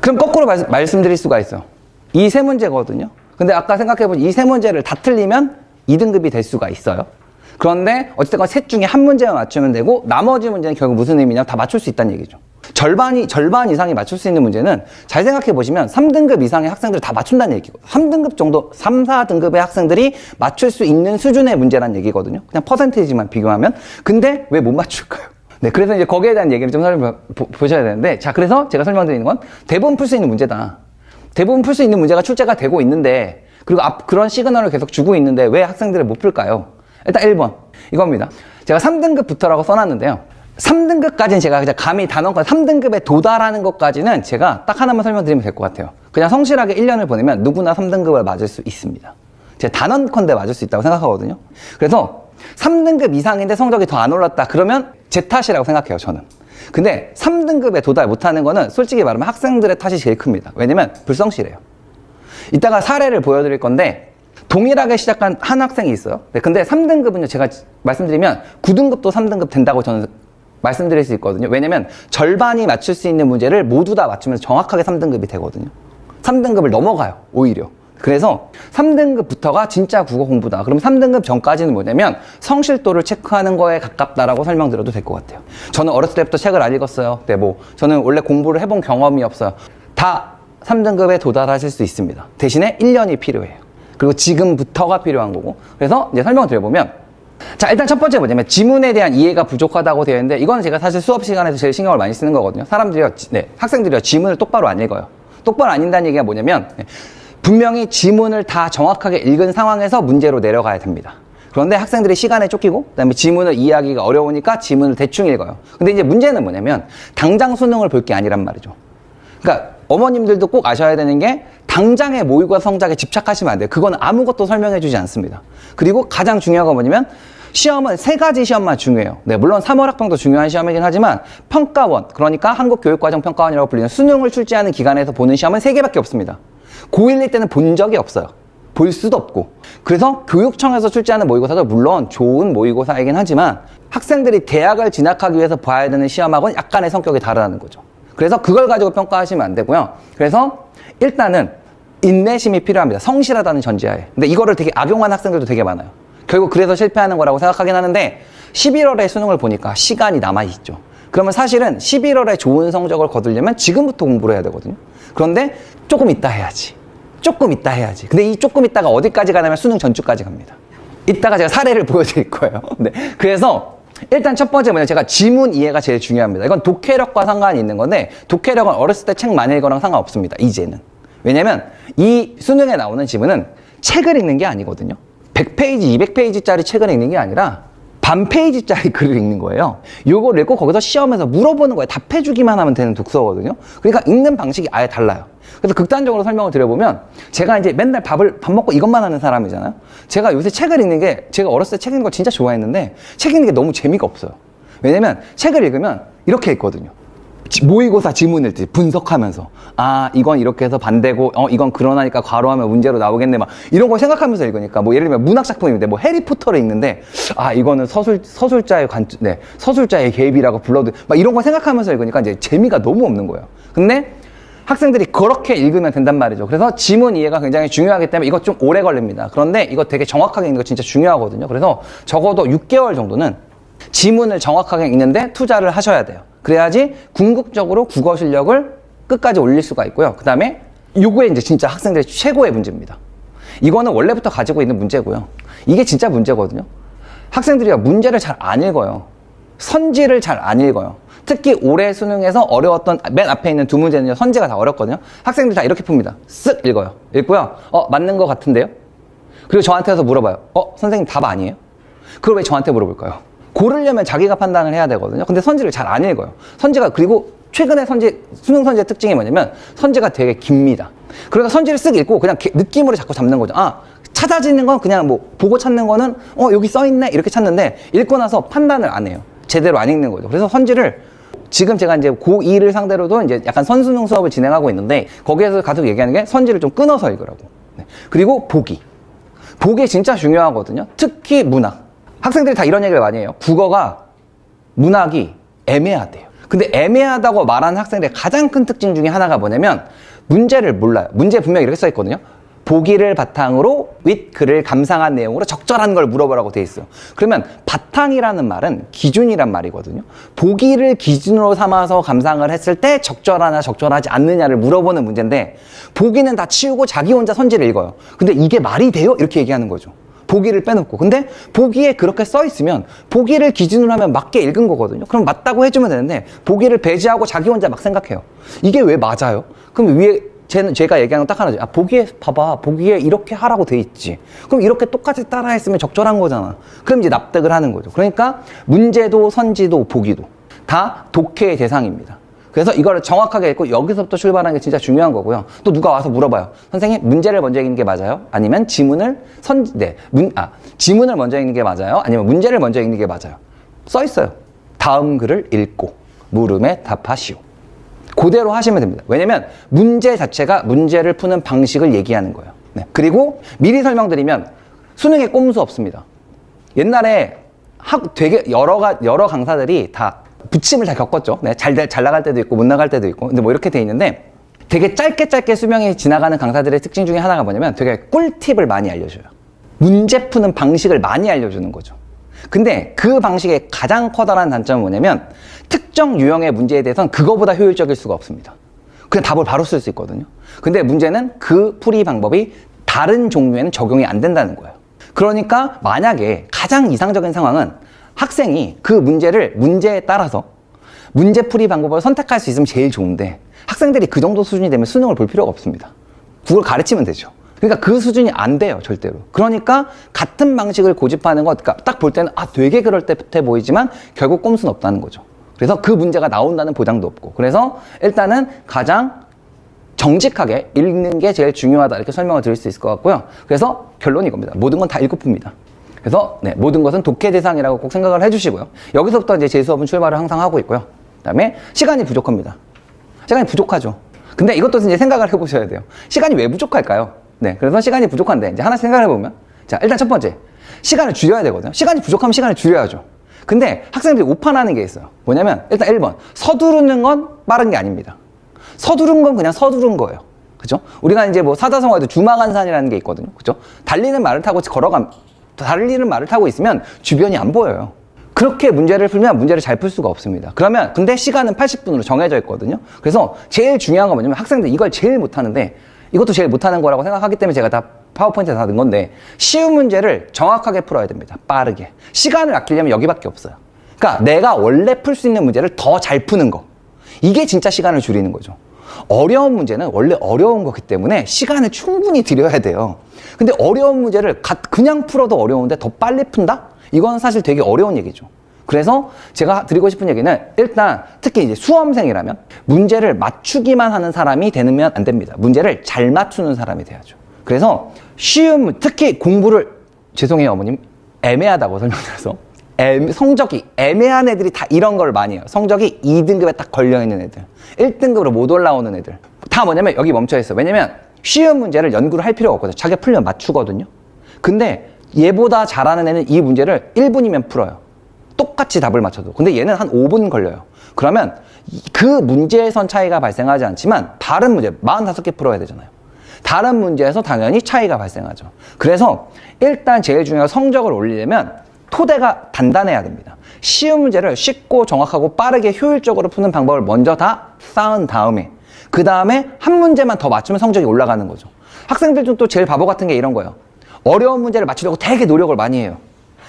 그럼 거꾸로 말씀드릴 수가 있어. 이 세 문제거든요. 근데 아까 생각해보니 이 세 문제를 다 틀리면 2등급이 될 수가 있어요. 그런데 어쨌든 셋 중에 한 문제만 맞추면 되고 나머지 문제는 결국 무슨 의미냐면 다 맞출 수 있다는 얘기죠. 절반 이상이 맞출 수 있는 문제는 잘 생각해보시면 3등급 이상의 학생들이 다 맞춘다는 얘기고 3등급 정도, 3, 4등급의 학생들이 맞출 수 있는 수준의 문제란 얘기거든요. 그냥 퍼센테이지만 비교하면. 근데 왜 못 맞출까요? 네, 그래서 이제 거기에 대한 얘기를 좀 보셔야 되는데, 자, 그래서 제가 설명드리는 건 대부분 풀 수 있는 문제다. 대부분 풀 수 있는 문제가 출제가 되고 있는데, 그리고 그런 시그널을 계속 주고 있는데 왜 학생들을 못 풀까요? 일단 1번. 이겁니다. 제가 3등급부터라고 써놨는데요. 3등급까지는 제가 그냥 감히 단언컨 3등급에 도달하는 것까지는 제가 딱 하나만 설명드리면 될 것 같아요. 그냥 성실하게 1년을 보내면 누구나 3등급을 맞을 수 있습니다. 제가 단언컨대 맞을 수 있다고 생각하거든요. 그래서 3등급 이상인데 성적이 더 안 올랐다. 그러면 제 탓이라고 생각해요, 저는. 근데 3등급에 도달 못하는 거는 솔직히 말하면 학생들의 탓이 제일 큽니다. 왜냐면 불성실해요. 이따가 사례를 보여드릴 건데 동일하게 시작한 한 학생이 있어요. 네, 근데 3등급은요, 제가 말씀드리면 9등급도 3등급 된다고 저는 말씀드릴 수 있거든요. 왜냐면 절반이 맞출 수 있는 문제를 모두 다 맞추면서 정확하게 3등급이 되거든요. 3등급을 넘어가요, 오히려. 그래서 3등급부터가 진짜 국어 공부다. 그럼 3등급 전까지는 뭐냐면 성실도를 체크하는 거에 가깝다라고 설명드려도 될 것 같아요. 저는 어렸을 때부터 책을 안 읽었어요. 네, 저는 원래 공부를 해본 경험이 없어요. 다 3등급에 도달하실 수 있습니다. 대신에 1년이 필요해요. 그리고 지금부터가 필요한 거고. 그래서 이제 설명을 드려보면, 자, 일단 첫 번째 뭐냐면 지문에 대한 이해가 부족하다고 되어 있는데, 이건 제가 사실 수업 시간에서 제일 신경을 많이 쓰는 거거든요. 학생들이요, 지문을 똑바로 안 읽어요. 똑바로 안 읽는다는 얘기가 뭐냐면, 분명히 지문을 다 정확하게 읽은 상황에서 문제로 내려가야 됩니다. 그런데 학생들이 시간에 쫓기고 그다음에 지문을 이해하기가 어려우니까 지문을 대충 읽어요. 근데 이제 문제는 뭐냐면 당장 수능을 볼 게 아니란 말이죠. 그러니까 어머님들도 꼭 아셔야 되는 게 당장의 모의고사 성적에 집착하시면 안 돼요. 그건 아무것도 설명해 주지 않습니다. 그리고 가장 중요한 건 뭐냐면 시험은 세 가지 시험만 중요해요. 네, 물론 3월 학평도 중요한 시험이긴 하지만 평가원, 그러니까 한국교육과정평가원이라고 불리는 수능을 출제하는 기관에서 보는 시험은 3개밖에 없습니다. 고1, 2 때는 본 적이 없어요. 볼 수도 없고. 그래서 교육청에서 출제하는 모의고사도 물론 좋은 모의고사이긴 하지만 학생들이 대학을 진학하기 위해서 봐야 되는 시험하고는 약간의 성격이 다르다는 거죠. 그래서 그걸 가지고 평가하시면 안 되고요. 그래서 일단은 인내심이 필요합니다. 성실하다는 전제하에. 근데 이거를 되게 악용한 학생들도 되게 많아요. 결국 그래서 실패하는 거라고 생각하긴 하는데 11월에 수능을 보니까 시간이 남아있죠. 그러면 사실은 11월에 좋은 성적을 거두려면 지금부터 공부를 해야 되거든요. 그런데 조금 이따 해야지. 조금 이따 해야지. 근데 이 조금 이따가 어디까지 가냐면 수능 전주까지 갑니다. 이따가 제가 사례를 보여드릴 거예요. 네. 그래서 일단 첫 번째 뭐냐면 제가 지문 이해가 제일 중요합니다. 이건 독해력과 상관이 있는 건데 독해력은 어렸을 때 책 많이 읽거랑 상관없습니다. 이제는. 왜냐면 이 수능에 나오는 지문은 책을 읽는 게 아니거든요. 100페이지, 200페이지짜리 책을 읽는 게 아니라 반 페이지짜리 글을 읽는 거예요. 요걸 읽고 거기서 시험에서 물어보는 거예요. 답해주기만 하면 되는 독서거든요. 그러니까 읽는 방식이 아예 달라요. 그래서 극단적으로 설명을 드려보면 제가 이제 맨날 밥 먹고 이것만 하는 사람이잖아요. 제가 요새 책을 읽는 게 제가 어렸을 때 책 읽는 거 진짜 좋아했는데 책 읽는 게 너무 재미가 없어요. 왜냐면 책을 읽으면 이렇게 읽거든요. 모의고사 지문을 분석하면서 아 이건 이렇게 해서 반대고 이건 그러나니까 괄호하면 문제로 나오겠네 막 이런 걸 생각하면서 읽으니까 뭐 예를 들면 문학 작품인데 뭐 해리포터를 읽는데 아 이거는 서술자의 서술자의 개입이라고 불러도 막 이런 걸 생각하면서 읽으니까 이제 재미가 너무 없는 거예요. 근데 학생들이 그렇게 읽으면 된단 말이죠. 그래서 지문 이해가 굉장히 중요하기 때문에 이거 좀 오래 걸립니다. 그런데 이거 되게 정확하게 읽는 거 진짜 중요하거든요. 그래서 적어도 6개월 정도는 지문을 정확하게 읽는데 투자를 하셔야 돼요. 그래야지 궁극적으로 국어 실력을 끝까지 올릴 수가 있고요. 그 다음에 요거에 이제 진짜 학생들의 최고의 문제입니다. 이거는 원래부터 가지고 있는 문제고요. 이게 진짜 문제거든요. 학생들이 문제를 잘 안 읽어요. 선지를 잘 안 읽어요. 특히 올해 수능에서 어려웠던 맨 앞에 있는 두 문제는요, 선지가 다 어렵거든요. 학생들이 다 이렇게 풉니다. 쓱 읽어요. 읽고요. 맞는 것 같은데요? 그리고 저한테 와서 물어봐요. 선생님 답 아니에요? 그걸 왜 저한테 물어볼까요? 고르려면 자기가 판단을 해야 되거든요. 근데 선지를 잘 안 읽어요. 선지가, 그리고 최근에 수능 선지의 특징이 뭐냐면 선지가 되게 깁니다. 그러니까 선지를 쓱 읽고 그냥 느낌으로 자꾸 잡는 거죠. 찾아지는 건 그냥 뭐 보고 찾는 거는 여기 써있네 이렇게 찾는데 읽고 나서 판단을 안 해요. 제대로 안 읽는 거죠. 그래서 선지를 지금 제가 이제 고2를 상대로도 이제 약간 선수능 수업을 진행하고 있는데 거기에서 계속 얘기하는 게 선지를 좀 끊어서 읽으라고. 네. 그리고 보기. 보기 진짜 중요하거든요. 특히 문학. 학생들이 다 이런 얘기를 많이 해요. 국어가 문학이 애매하대요. 근데 애매하다고 말하는 학생들의 가장 큰 특징 중에 하나가 뭐냐면 문제를 몰라요. 문제 분명히 이렇게 써 있거든요. 보기를 바탕으로 윗 글을 감상한 내용으로 적절한 걸 물어보라고 돼 있어요. 그러면 바탕이라는 말은 기준이란 말이거든요. 보기를 기준으로 삼아서 감상을 했을 때 적절하냐 적절하지 않느냐를 물어보는 문제인데 보기는 다 치우고 자기 혼자 선지를 읽어요. 근데 이게 말이 돼요? 이렇게 얘기하는 거죠. 보기를 빼놓고. 근데 보기에 그렇게 써 있으면 보기를 기준으로 하면 맞게 읽은 거거든요. 그럼 맞다고 해주면 되는데 보기를 배제하고 자기 혼자 막 생각해요. 이게 왜 맞아요? 그럼 위에 제가 얘기하는 건 딱 하나죠. 보기에 봐봐. 보기에 이렇게 하라고 돼 있지. 그럼 이렇게 똑같이 따라 했으면 적절한 거잖아. 그럼 이제 납득을 하는 거죠. 그러니까 문제도 선지도 보기도 다 독해의 대상입니다. 그래서 이거를 정확하게 읽고 여기서부터 출발하는 게 진짜 중요한 거고요. 또 누가 와서 물어봐요. 선생님, 문제를 먼저 읽는 게 맞아요? 아니면 지문을 지문을 먼저 읽는 게 맞아요? 아니면 문제를 먼저 읽는 게 맞아요? 써 있어요. 다음 글을 읽고 물음에 답하시오. 그대로 하시면 됩니다. 왜냐면 문제 자체가 문제를 푸는 방식을 얘기하는 거예요. 네. 그리고 미리 설명드리면 수능에 꼼수 없습니다. 옛날에 되게 여러 강사들이 다 부침을 다 겪었죠. 네. 잘 나갈 때도 있고 못 나갈 때도 있고. 근데 뭐 이렇게 돼 있는데 되게 짧게 수명이 지나가는 강사들의 특징 중에 하나가 뭐냐면 되게 꿀팁을 많이 알려줘요. 문제 푸는 방식을 많이 알려주는 거죠. 근데 그 방식의 가장 커다란 단점은 뭐냐면 특정 유형의 문제에 대해서는 그거보다 효율적일 수가 없습니다. 그냥 답을 바로 쓸 수 있거든요. 근데 문제는 그 풀이 방법이 다른 종류에는 적용이 안 된다는 거예요. 그러니까 만약에 가장 이상적인 상황은 학생이 그 문제에 따라서 문제 풀이 방법을 선택할 수 있으면 제일 좋은데 학생들이 그 정도 수준이 되면 수능을 볼 필요가 없습니다. 국어를 가르치면 되죠. 그러니까 그 수준이 안 돼요, 절대로. 그러니까 같은 방식을 고집하는 것, 그러니까 딱 볼 때는 되게 그럴듯해 보이지만 결국 꼼수는 없다는 거죠. 그래서 그 문제가 나온다는 보장도 없고. 그래서 일단은 가장 정직하게 읽는 게 제일 중요하다 이렇게 설명을 드릴 수 있을 것 같고요. 그래서 결론이 이겁니다. 모든 건 다 읽고 풉니다. 그래서 모든 것은 독해 대상이라고 꼭 생각을 해주시고요. 여기서부터 이제 제 수업은 출발을 항상 하고 있고요. 그다음에 시간이 부족합니다. 시간이 부족하죠. 근데 이것도 이제 생각을 해보셔야 돼요. 시간이 왜 부족할까요? 네, 그래서 시간이 부족한데 이제 하나씩 생각을 해보면, 자, 일단 첫 번째, 시간을 줄여야 되거든요. 시간이 부족하면 시간을 줄여야죠. 근데 학생들이 오판하는 게 있어요. 뭐냐면 일단 1번, 서두르는 건 빠른 게 아닙니다. 서두른 건 그냥 서두른 거예요. 그죠? 우리가 이제 뭐 사자성어에도 주마간산이라는 게 있거든요. 그죠? 달리는 말을 타고 있으면 주변이 안 보여요. 그렇게 문제를 풀면 문제를 잘 풀 수가 없습니다. 그러면 근데 시간은 80분으로 정해져 있거든요. 그래서 제일 중요한 건 뭐냐면 학생들 이걸 제일 못하는데, 이것도 제일 못하는 거라고 생각하기 때문에 제가 다 파워포인트에 다 넣은 건데, 쉬운 문제를 정확하게 풀어야 됩니다. 빠르게. 시간을 아끼려면 여기밖에 없어요. 그러니까 내가 원래 풀 수 있는 문제를 더 잘 푸는 거. 이게 진짜 시간을 줄이는 거죠. 어려운 문제는 원래 어려운 거기 때문에 시간을 충분히 들여야 돼요. 근데 어려운 문제를 그냥 풀어도 어려운데 더 빨리 푼다? 이건 사실 되게 어려운 얘기죠. 그래서 제가 드리고 싶은 얘기는 일단 특히 이제 수험생이라면 문제를 맞추기만 하는 사람이 되면 안 됩니다. 문제를 잘 맞추는 사람이 돼야죠. 그래서 특히 공부를, 죄송해요 어머님, 애매하다고 설명드려서, 성적이 애매한 애들이 다 이런 걸 많이 해요. 성적이 2등급에 딱 걸려있는 애들, 1등급으로 못 올라오는 애들 다 뭐냐면 여기 멈춰있어요. 왜냐면 쉬운 문제를 연구를 할 필요가 없거든요. 자기가 풀면 맞추거든요. 근데 얘보다 잘하는 애는 이 문제를 1분이면 풀어요. 똑같이 답을 맞춰도. 근데 얘는 한 5분 걸려요. 그러면 그 문제에선 차이가 발생하지 않지만 다른 문제, 45개 풀어야 되잖아요. 다른 문제에서 당연히 차이가 발생하죠. 그래서 일단 제일 중요한 성적을 올리려면 토대가 단단해야 됩니다. 쉬운 문제를 쉽고 정확하고 빠르게 효율적으로 푸는 방법을 먼저 다 쌓은 다음에 그 다음에 한 문제만 더 맞추면 성적이 올라가는 거죠. 학생들 중 또 제일 바보 같은 게 이런 거예요. 어려운 문제를 맞추려고 되게 노력을 많이 해요.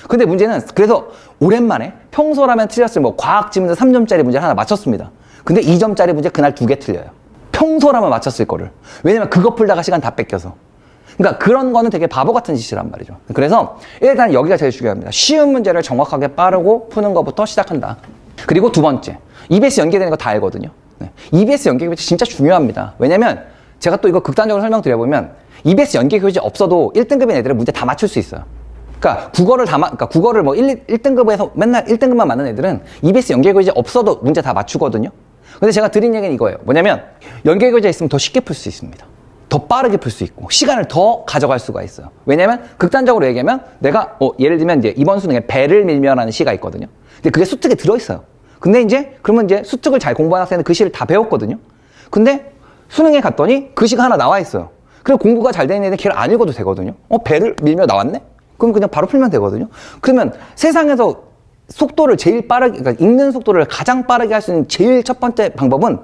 근데 문제는 그래서 오랜만에 평소라면 틀렸을 뭐 과학 지문제 3점짜리 문제를 하나 맞췄습니다. 근데 2점짜리 문제 그날 2개 틀려요. 평소라면 맞췄을 거를. 왜냐면 그거 풀다가 시간 다 뺏겨서. 그러니까 그런 거는 되게 바보 같은 짓이란 말이죠. 그래서 일단 여기가 제일 중요합니다. 쉬운 문제를 정확하게 빠르고 푸는 것부터 시작한다. 그리고 두 번째, EBS 연계되는 거 다 알거든요. 네. EBS 연계 교재 진짜 중요합니다. 왜냐면 제가 또 이거 극단적으로 설명드려보면 EBS 연계 교재 없어도 1등급인 애들은 문제 다 맞출 수 있어요. 그러니까 국어를 뭐 1등급에서 맨날 1등급만 맞는 애들은 EBS 연계 교재 없어도 문제 다 맞추거든요. 근데 제가 드린 얘기는 이거예요. 뭐냐면 연계 교재 있으면 더 쉽게 풀 수 있습니다. 더 빠르게 풀 수 있고 시간을 더 가져갈 수가 있어요. 왜냐면 극단적으로 얘기하면 내가 예를 들면 이제 이번 수능에 배를 밀며라는 시가 있거든요. 근데 그게 수특에 들어있어요. 근데 그러면 이제 수특을 잘 공부한 학생은 그 시를 다 배웠거든요. 근데 수능에 갔더니 그 시가 하나 나와 있어요. 그리고 공부가 잘 되는 애들은 걔를 안 읽어도 되거든요. 배를 밀며 나왔네? 그럼 그냥 바로 풀면 되거든요. 그러면 세상에서 속도를 제일 빠르게, 그러니까 읽는 속도를 가장 빠르게 할 수 있는 제일 첫 번째 방법은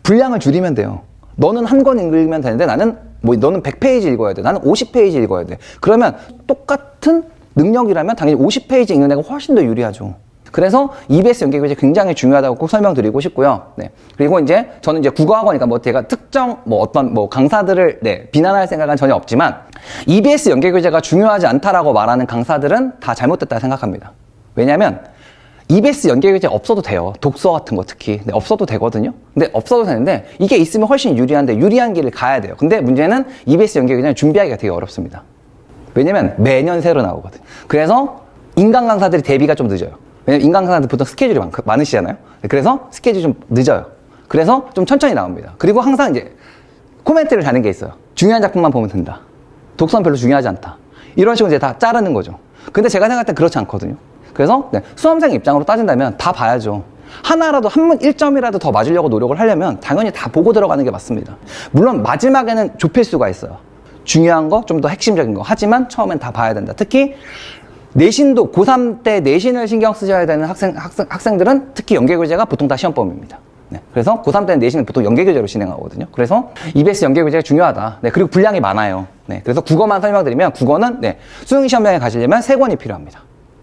분량을 줄이면 돼요. 너는 한 권 읽으면 되는데 너는 100페이지 읽어야 돼. 나는 50페이지 읽어야 돼. 그러면 똑같은 능력이라면 당연히 50페이지 읽는 애가 훨씬 더 유리하죠. 그래서 EBS 연계 교재 굉장히 중요하다고 꼭 설명드리고 싶고요. 네. 그리고 저는 국어학원이니까 제가 특정 어떤 강사들을 비난할 생각은 전혀 없지만 EBS 연계 교재가 중요하지 않다라고 말하는 강사들은 다 잘못됐다 생각합니다. 왜냐면 EBS 연계 교재 없어도 돼요. 독서 같은 거 특히. 네, 없어도 되거든요. 근데 없어도 되는데 이게 있으면 훨씬 유리한데 유리한 길을 가야 돼요. 근데 문제는 EBS 연계 교재는 준비하기가 되게 어렵습니다. 왜냐면 매년 새로 나오거든요. 그래서 인강 강사들이 대비가 좀 늦어요. 왜냐면 인강 강사들 보통 스케줄이 많으시잖아요. 그래서 스케줄이 좀 늦어요. 그래서 좀 천천히 나옵니다. 그리고 항상 코멘트를 다는 게 있어요. 중요한 작품만 보면 된다. 독서는 별로 중요하지 않다. 이런 식으로 다 자르는 거죠. 근데 제가 생각할 땐 그렇지 않거든요. 그래서 수험생 입장으로 따진다면 다 봐야죠. 하나라도 1점이라도 더 맞으려고 노력을 하려면 당연히 다 보고 들어가는 게 맞습니다. 물론 마지막에는 좁힐 수가 있어요. 중요한 거, 좀 더 핵심적인 거. 하지만 처음엔 다 봐야 된다. 특히 내신도 고3 때 내신을 신경 쓰셔야 되는 학생들은 특히 연계교재가 보통 다 시험범입니다. 네, 그래서 고3 때는 내신은 보통 연계교재로 진행하거든요. 그래서 EBS 연계교재가 중요하다. 네, 그리고 분량이 많아요. 네, 그래서 국어만 설명드리면 국어는 수능 시험장에 가시려면 3권이 필요합니다.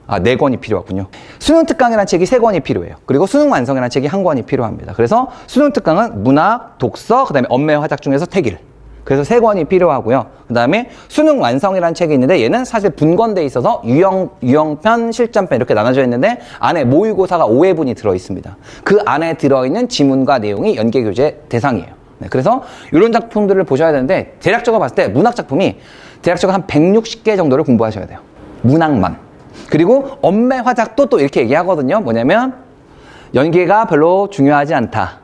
4권이 필요하군요. 수능 특강이라는 책이 3권이 필요해요. 그리고 수능 완성이라는 책이 1권이 필요합니다. 그래서 수능 특강은 문학, 독서, 그 다음에 언매 화작 중에서 택일. 그래서 3권이 필요하고요. 그 다음에 수능 완성이라는 책이 있는데 얘는 사실 분권돼 있어서 유형편, 실전편 이렇게 나눠져 있는데 안에 모의고사가 5회분이 들어있습니다. 그 안에 들어있는 지문과 내용이 연계교재 대상이에요. 네, 그래서 이런 작품들을 보셔야 되는데 대략적으로 봤을 때 문학 작품이 대략적으로 한 160개 정도를 공부하셔야 돼요. 문학만. 그리고 언매 화작도 또 이렇게 얘기하거든요. 뭐냐면 연계가 별로 중요하지 않다.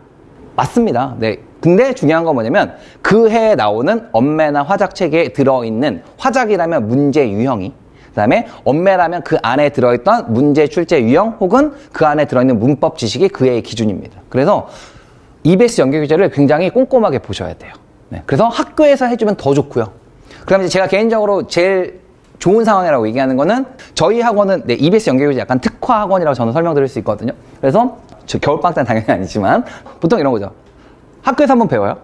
맞습니다. 네. 근데 중요한 건 뭐냐면 그 해에 나오는 언매나 화작책에 들어있는 화작이라면 문제 유형이 그 다음에 언매라면 그 안에 들어있던 문제 출제 유형 혹은 그 안에 들어있는 문법 지식이 그 해의 기준입니다. 그래서 EBS 연계교재를 굉장히 꼼꼼하게 보셔야 돼요. 네. 그래서 학교에서 해주면 더 좋고요. 그럼 제가 개인적으로 제일 좋은 상황이라고 얘기하는 거는 저희 학원은 EBS 연계교재 약간 특화 학원이라고 저는 설명드릴 수 있거든요. 그래서 겨울방학 때는 당연히 아니지만 보통 이런 거죠. 학교에서 한번 배워요.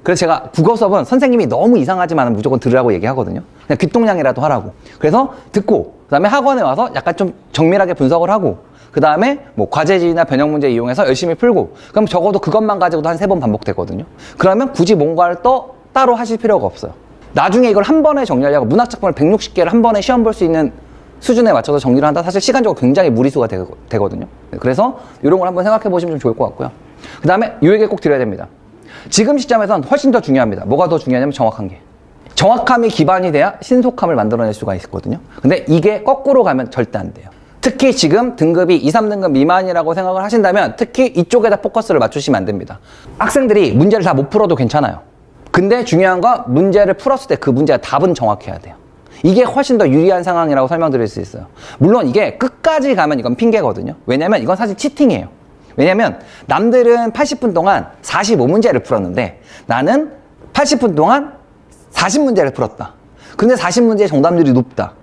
그래서 제가 국어 수업은 선생님이 너무 이상하지만 무조건 들으라고 얘기하거든요. 그냥 귓동냥이라도 하라고. 그래서 듣고 그 다음에 학원에 와서 약간 좀 정밀하게 분석을 하고 그 다음에 과제지나 변형 문제 이용해서 열심히 풀고 그럼 적어도 그것만 가지고도 한 3번 반복되거든요. 그러면 굳이 뭔가를 따로 하실 필요가 없어요. 나중에 이걸 한 번에 정리하려고 문학 작품을 160개를 한 번에 시험 볼 수 있는 수준에 맞춰서 정리를 한다. 사실 시간적으로 굉장히 무리수가 되거든요. 그래서 이런 걸 한번 생각해 보시면 좀 좋을 것 같고요. 그 다음에 이 얘기 꼭 드려야 됩니다. 지금 시점에선 훨씬 더 중요합니다. 뭐가 더 중요하냐면 정확한 게. 정확함이 기반이 돼야 신속함을 만들어낼 수가 있거든요. 근데 이게 거꾸로 가면 절대 안 돼요. 특히 지금 등급이 2, 3등급 미만이라고 생각을 하신다면 특히 이쪽에다 포커스를 맞추시면 안 됩니다. 학생들이 문제를 다 못 풀어도 괜찮아요. 근데 중요한 건 문제를 풀었을 때 그 문제의 답은 정확해야 돼요. 이게 훨씬 더 유리한 상황이라고 설명드릴 수 있어요. 물론 이게 끝까지 가면 이건 핑계거든요. 왜냐면 이건 사실 치팅이에요. 왜냐면 남들은 80분 동안 45문제를 풀었는데 나는 80분 동안 40문제를 풀었다. 근데 40문제의 정답률이 높다.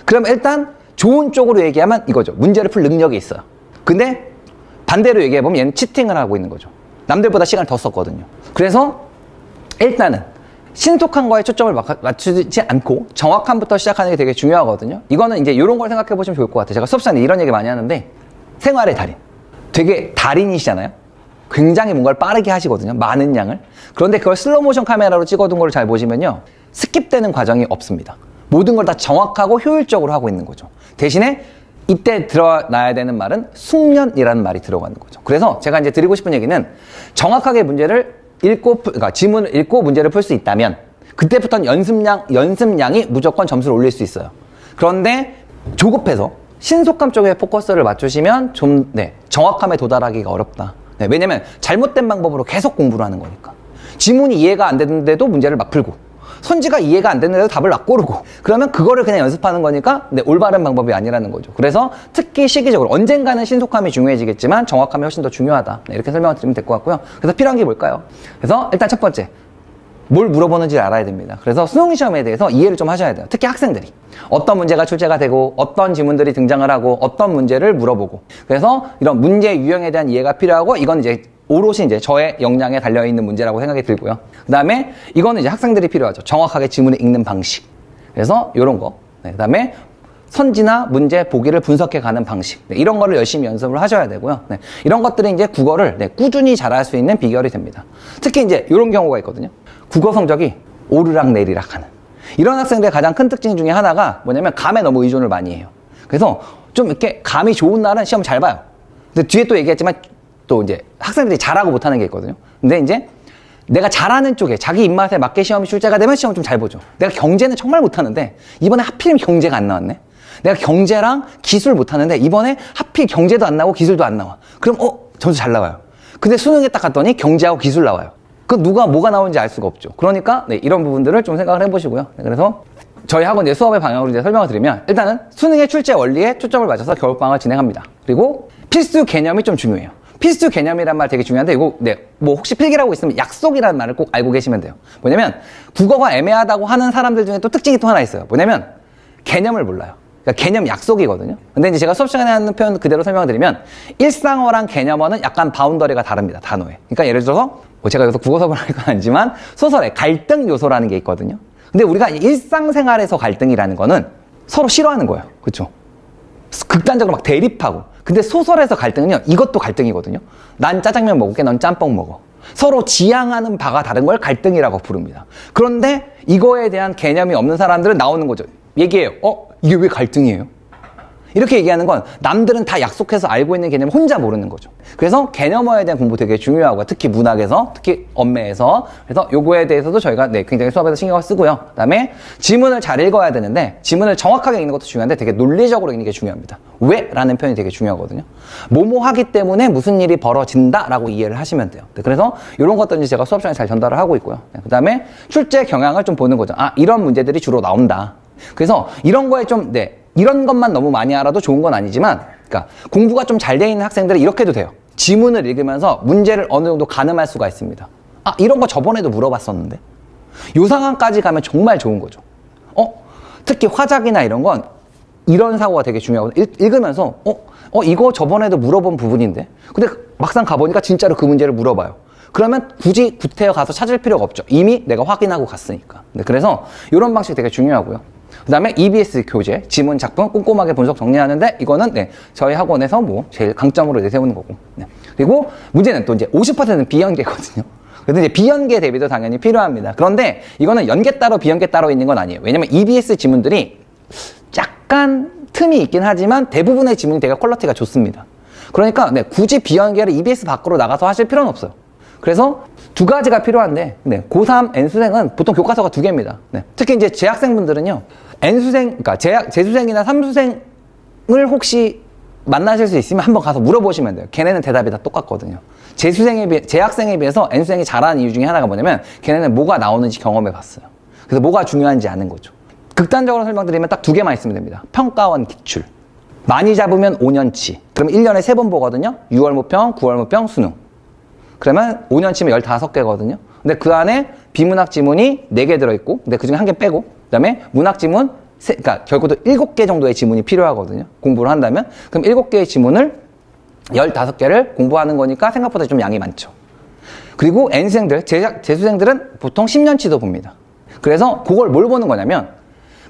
그럼 일단 좋은 쪽으로 얘기하면 이거죠. 문제를 풀 능력이 있어요. 근데 반대로 얘기해보면 얘는 치팅을 하고 있는 거죠. 남들보다 시간을 더 썼거든요. 그래서 일단은 신속한 거에 초점을 맞추지 않고 정확함부터 시작하는 게 되게 중요하거든요. 이거는 이제 이런 걸 생각해 보시면 좋을 것 같아요. 제가 수업 시간에 이런 얘기 많이 하는데 생활의 달인. 되게 달인이시잖아요. 굉장히 뭔가를 빠르게 하시거든요. 많은 양을. 그런데 그걸 슬로우 모션 카메라로 찍어둔 걸 잘 보시면요. 스킵되는 과정이 없습니다. 모든 걸 다 정확하고 효율적으로 하고 있는 거죠. 대신에 이때 드러나야 되는 말은 숙련이라는 말이 들어가는 거죠. 그래서 제가 이제 드리고 싶은 얘기는 정확하게 문제를 읽고, 그러니까 지문을 읽고 문제를 풀 수 있다면 그때부터는 연습량이 무조건 점수를 올릴 수 있어요. 그런데 조급해서 신속함 쪽에 포커스를 맞추시면 좀, 정확함에 도달하기가 어렵다. 왜냐면 잘못된 방법으로 계속 공부를 하는 거니까. 지문이 이해가 안 되는데도 문제를 막 풀고, 선지가 이해가 안 되는데도 답을 막 고르고, 그러면 그거를 그냥 연습하는 거니까 올바른 방법이 아니라는 거죠. 그래서 특히 시기적으로 언젠가는 신속함이 중요해지겠지만 정확함이 훨씬 더 중요하다. 이렇게 설명을 드리면 될 것 같고요. 그래서 필요한 게 뭘까요? 그래서 일단 첫 번째, 뭘 물어보는지 알아야 됩니다. 그래서 수능 시험에 대해서 이해를 좀 하셔야 돼요. 특히 학생들이 어떤 문제가 출제가 되고 어떤 지문들이 등장을 하고 어떤 문제를 물어보고, 그래서 이런 문제 유형에 대한 이해가 필요하고, 이건 이제 오롯이 이제 저의 역량에 달려있는 문제라고 생각이 들고요. 그 다음에 이거는 이제 학생들이 필요하죠. 정확하게 지문을 읽는 방식. 그래서 이런 거. 그 다음에 선지나 문제 보기를 분석해가는 방식. 이런 거를 열심히 연습을 하셔야 되고요. 이런 것들이 이제 국어를 꾸준히 잘할 수 있는 비결이 됩니다. 특히 이제 이런 경우가 있거든요. 국어 성적이 오르락 내리락 하는. 이런 학생들의 가장 큰 특징 중에 하나가 뭐냐면 감에 너무 의존을 많이 해요. 그래서 좀 이렇게 감이 좋은 날은 시험 잘 봐요. 근데 뒤에 또 얘기했지만 또 이제 학생들이 잘하고 못하는 게 있거든요. 근데 이제 내가 잘하는 쪽에 자기 입맛에 맞게 시험이 출제가 되면 시험 좀 잘 보죠. 내가 경제는 정말 못하는데 이번에 하필이면 경제가 안 나왔네. 내가 경제랑 기술 못하는데 이번에 하필 경제도 안 나오고 기술도 안 나와. 그럼 점수 잘 나와요. 근데 수능에 딱 갔더니 경제하고 기술 나와요. 그 누가 뭐가 나오는지 알 수가 없죠. 그러니까 이런 부분들을 좀 생각을 해보시고요. 그래서 저희 학원 수업의 방향으로 이제 설명을 드리면, 일단은 수능의 출제 원리에 초점을 맞춰서 겨울방학을 진행합니다. 그리고 필수 개념이 좀 중요해요. 필수 개념이란 말 되게 중요한데, 이거 뭐 혹시 필기라고 있으면 약속이라는 말을 꼭 알고 계시면 돼요. 뭐냐면 국어가 애매하다고 하는 사람들 중에 또 특징이 또 하나 있어요. 뭐냐면 개념을 몰라요. 그러니까 개념 약속이거든요. 근데 이제 제가 수업 시간에 하는 표현 그대로 설명드리면, 일상어랑 개념어는 약간 바운더리가 다릅니다. 단어에. 그러니까 예를 들어서 제가 여기서 국어 수업을 할 건 아니지만 소설에 갈등 요소라는 게 있거든요. 근데 우리가 일상생활에서 갈등이라는 거는 서로 싫어하는 거예요. 그렇죠? 극단적으로 막 대립하고. 근데 소설에서 갈등은요, 이것도 갈등이거든요. 난 짜장면 먹을게, 넌 짬뽕 먹어. 서로 지향하는 바가 다른 걸 갈등이라고 부릅니다. 그런데 이거에 대한 개념이 없는 사람들은 나오는 거죠. 얘기해요. 이게 왜 갈등이에요? 이렇게 얘기하는 건 남들은 다 약속해서 알고 있는 개념을 혼자 모르는 거죠. 그래서 개념어에 대한 공부 되게 중요하고, 특히 문학에서, 특히 언매에서. 그래서 요거에 대해서도 저희가 굉장히 수업에서 신경을 쓰고요. 그 다음에 지문을 잘 읽어야 되는데, 지문을 정확하게 읽는 것도 중요한데 되게 논리적으로 읽는 게 중요합니다. 왜? 라는 표현이 되게 중요하거든요. 뭐뭐 하기 때문에 무슨 일이 벌어진다 라고 이해를 하시면 돼요. 그래서 이런 것들은 제가 수업 시간에 잘 전달을 하고 있고요. 그 다음에 출제 경향을 좀 보는 거죠. 이런 문제들이 주로 나온다. 그래서 이런 거에 좀 이런 것만 너무 많이 알아도 좋은 건 아니지만, 그러니까 공부가 좀 잘 돼 있는 학생들은 이렇게 해도 돼요. 지문을 읽으면서 문제를 어느 정도 가늠할 수가 있습니다. 이런 거 저번에도 물어봤었는데. 요 상황까지 가면 정말 좋은 거죠. 특히 화작이나 이런 건 이런 사고가 되게 중요하거든요. 읽으면서 이거 저번에도 물어본 부분인데, 근데 막상 가보니까 진짜로 그 문제를 물어봐요. 그러면 굳이 구태여 가서 찾을 필요가 없죠. 이미 내가 확인하고 갔으니까. 그래서 이런 방식 되게 중요하고요. 그 다음에 EBS 교재, 지문, 작품 꼼꼼하게 분석 정리하는데, 이거는 저희 학원에서 제일 강점으로 내세우는 거고. 그리고 문제는 또 이제 50%는 비연계거든요. 그래서 이제 비연계 대비도 당연히 필요합니다. 그런데 이거는 연계 따로 비연계 따로 있는 건 아니에요. 왜냐면 EBS 지문들이 약간 틈이 있긴 하지만 대부분의 지문이 되게 퀄리티가 좋습니다. 그러니까 굳이 비연계를 EBS 밖으로 나가서 하실 필요는 없어요. 그래서 두 가지가 필요한데, 고3 N수생은 보통 교과서가 2개입니다. 특히 이제 재학생분들은요, N수생, 그러니까 재수생이나 삼수생을 혹시 만나실 수 있으면 한번 가서 물어보시면 돼요. 걔네는 대답이 다 똑같거든요. 재학생에 비해서 N수생이 잘하는 이유 중에 하나가 뭐냐면, 걔네는 뭐가 나오는지 경험해 봤어요. 그래서 뭐가 중요한지 아는 거죠. 극단적으로 설명드리면 딱 2개만 있으면 됩니다. 평가원 기출. 많이 잡으면 5년치. 그럼 1년에 3번 보거든요. 6월 모평, 9월 모평, 수능. 그러면 5년치면 15개거든요. 근데 그 안에 비문학 지문이 4개 들어있고, 근데 그 중에 1개 빼고, 그 다음에 문학 지문, 그러니까 결국도 7개 정도의 지문이 필요하거든요. 공부를 한다면. 그럼 7개의 지문을 15개를 공부하는 거니까 생각보다 좀 양이 많죠. 그리고 N수생들, 재수생들은 보통 10년치도 봅니다. 그래서 그걸 뭘 보는 거냐면,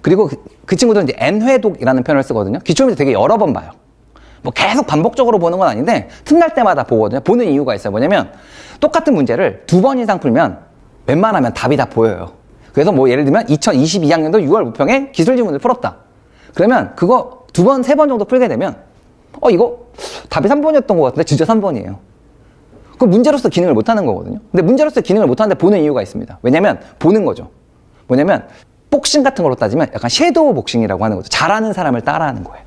그리고 그 친구들은 이제 N회독이라는 표현을 쓰거든요. 기출문제 되게 여러 번 봐요. 뭐 계속 반복적으로 보는 건 아닌데, 틈날 때마다 보거든요. 보는 이유가 있어요. 뭐냐면, 똑같은 문제를 2번 이상 풀면 웬만하면 답이 다 보여요. 그래서 뭐 예를 들면 2022학년도 6월 모평에 기술지문을 풀었다. 그러면 그거 2번, 3번 정도 풀게 되면, 이거 답이 3번이었던 것 같은데 진짜 3번이에요. 그 문제로서 기능을 못하는 거거든요. 근데 문제로서 기능을 못하는데 보는 이유가 있습니다. 왜냐면 보는 거죠. 뭐냐면 복싱 같은 걸로 따지면 약간 섀도우 복싱이라고 하는 거죠. 잘하는 사람을 따라하는 거예요.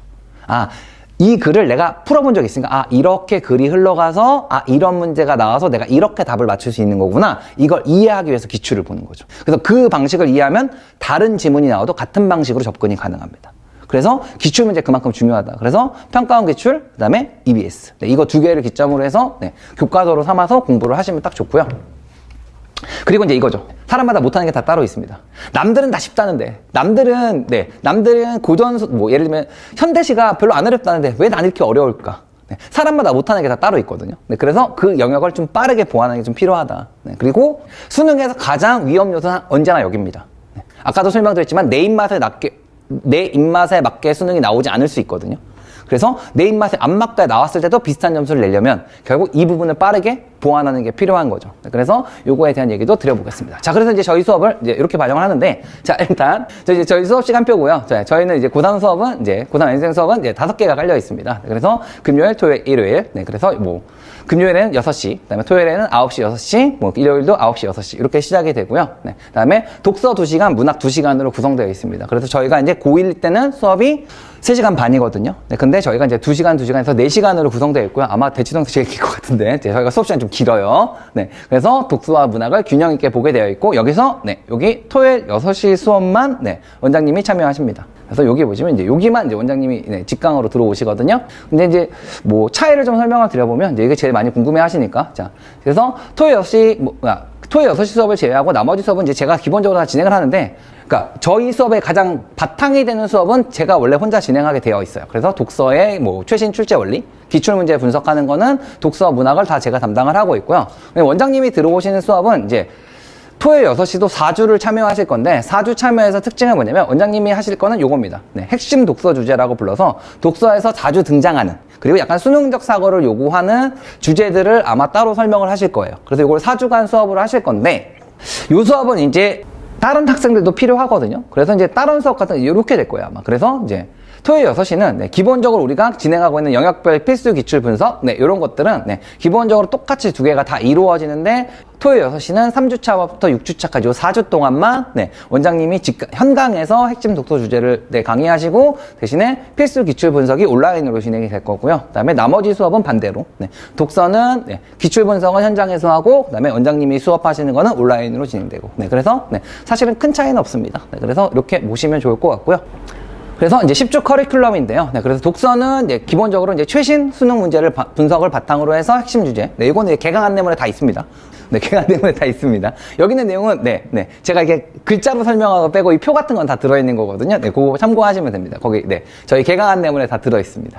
이 글을 내가 풀어본 적이 있으니까 이렇게 글이 흘러가서 이런 문제가 나와서 내가 이렇게 답을 맞출 수 있는 거구나. 이걸 이해하기 위해서 기출을 보는 거죠. 그래서 그 방식을 이해하면 다른 지문이 나와도 같은 방식으로 접근이 가능합니다. 그래서 기출문제 그만큼 중요하다. 그래서 평가원 기출, 그 다음에 EBS. 이거 2개를 기점으로 해서 교과서로 삼아서 공부를 하시면 딱 좋고요. 그리고 이제 이거죠. 사람마다 못하는 게 다 따로 있습니다. 남들은 다 쉽다는데, 남들은 고전수, 뭐 예를 들면 현대시가 별로 안 어렵다는데 왜 난 이렇게 어려울까? 사람마다 못하는 게 다 따로 있거든요. 그래서 그 영역을 좀 빠르게 보완하는 게 좀 필요하다. 그리고 수능에서 가장 위험 요소는 언제나 여기입니다. 아까도 설명드렸지만 내 입맛에 맞게 수능이 나오지 않을 수 있거든요. 그래서 내 입맛에 안 맞게 나왔을 때도 비슷한 점수를 내려면 결국 이 부분을 빠르게 보완하는 게 필요한 거죠. 그래서 요거에 대한 얘기도 드려보겠습니다. 자, 그래서 이제 저희 수업을 이제 이렇게 반영을 하는데, 자, 일단 저희 수업 시간표고요. 자, 저희는 이제 고3 수업은 고3 N생 수업은 5개가 깔려 있습니다. 그래서 금요일, 토요일, 일요일. 그래서 뭐 금요일에는 6시, 그다음에 토요일에는 9시, 6시, 뭐 일요일도 9시, 6시 이렇게 시작이 되고요. 그다음에 독서 2시간, 문학 2시간으로 구성되어 있습니다. 그래서 저희가 이제 고1 때는 수업이 3시간 반이거든요. 근데 저희가 이제 2시간, 2시간에서 4시간으로 구성되어 있고요. 아마 대치동에서 제일 길 것 같은데, 저희가 수업 시간이 좀 길어요. 그래서 독서와 문학을 균형 있게 보게 되어 있고, 여기서, 여기 토요일 6시 수업만, 원장님이 참여하십니다. 그래서 여기 보시면 이제 여기만 이제 원장님이 직강으로 들어오시거든요. 근데 이제 뭐 차이를 좀 설명을 드려보면, 이제 이게 제일 많이 궁금해 하시니까. 자, 그래서 토요일 6시 수업을 제외하고 나머지 수업은 이제 제가 기본적으로 다 진행을 하는데, 그러니까 저희 수업의 가장 바탕이 되는 수업은 제가 원래 혼자 진행하게 되어 있어요. 그래서 독서의 뭐 최신 출제 원리, 기출문제 분석하는 거는 독서 문학을 다 제가 담당을 하고 있고요. 원장님이 들어오시는 수업은 이제 토요일 6시도 4주를 참여하실 건데, 4주 참여해서 특징은 뭐냐면 원장님이 하실 거는 요겁니다. 핵심 독서 주제라고 불러서 독서에서 자주 등장하는, 그리고 약간 수능적 사고를 요구하는 주제들을 아마 따로 설명을 하실 거예요. 그래서 이걸 4주간 수업으로 하실 건데, 요 수업은 이제 다른 학생들도 필요하거든요. 그래서 이제 다른 수업 같은 거 이렇게 될 거예요, 아마. 그래서 이제 토요일 6시는 기본적으로 우리가 진행하고 있는 영역별 필수 기출 분석, 이런 것들은 기본적으로 똑같이 2개가 다 이루어지는데, 토요일 6시는 3주차부터 6주차까지 요 4주 동안만 원장님이 현강에서 핵심 독서 주제를 강의하시고, 대신에 필수 기출 분석이 온라인으로 진행이 될 거고요. 그 다음에 나머지 수업은 반대로 독서는 기출 분석은 현장에서 하고, 그 다음에 원장님이 수업하시는 거는 온라인으로 진행되고, 그래서 사실은 큰 차이는 없습니다. 그래서 이렇게 보시면 좋을 것 같고요. 그래서 이제 10주 커리큘럼인데요. 그래서 독서는 이제 기본적으로 이제 최신 수능 문제를 분석을 바탕으로 해서 핵심 주제. 이거는 개강 안내문에 다 있습니다. 개강 안내문에 다 있습니다. 여기 있는 내용은, 제가 이렇게 글자로 설명하고 빼고 이 표 같은 건 다 들어있는 거거든요. 그거 참고하시면 됩니다. 거기, 저희 개강 안내문에 다 들어있습니다.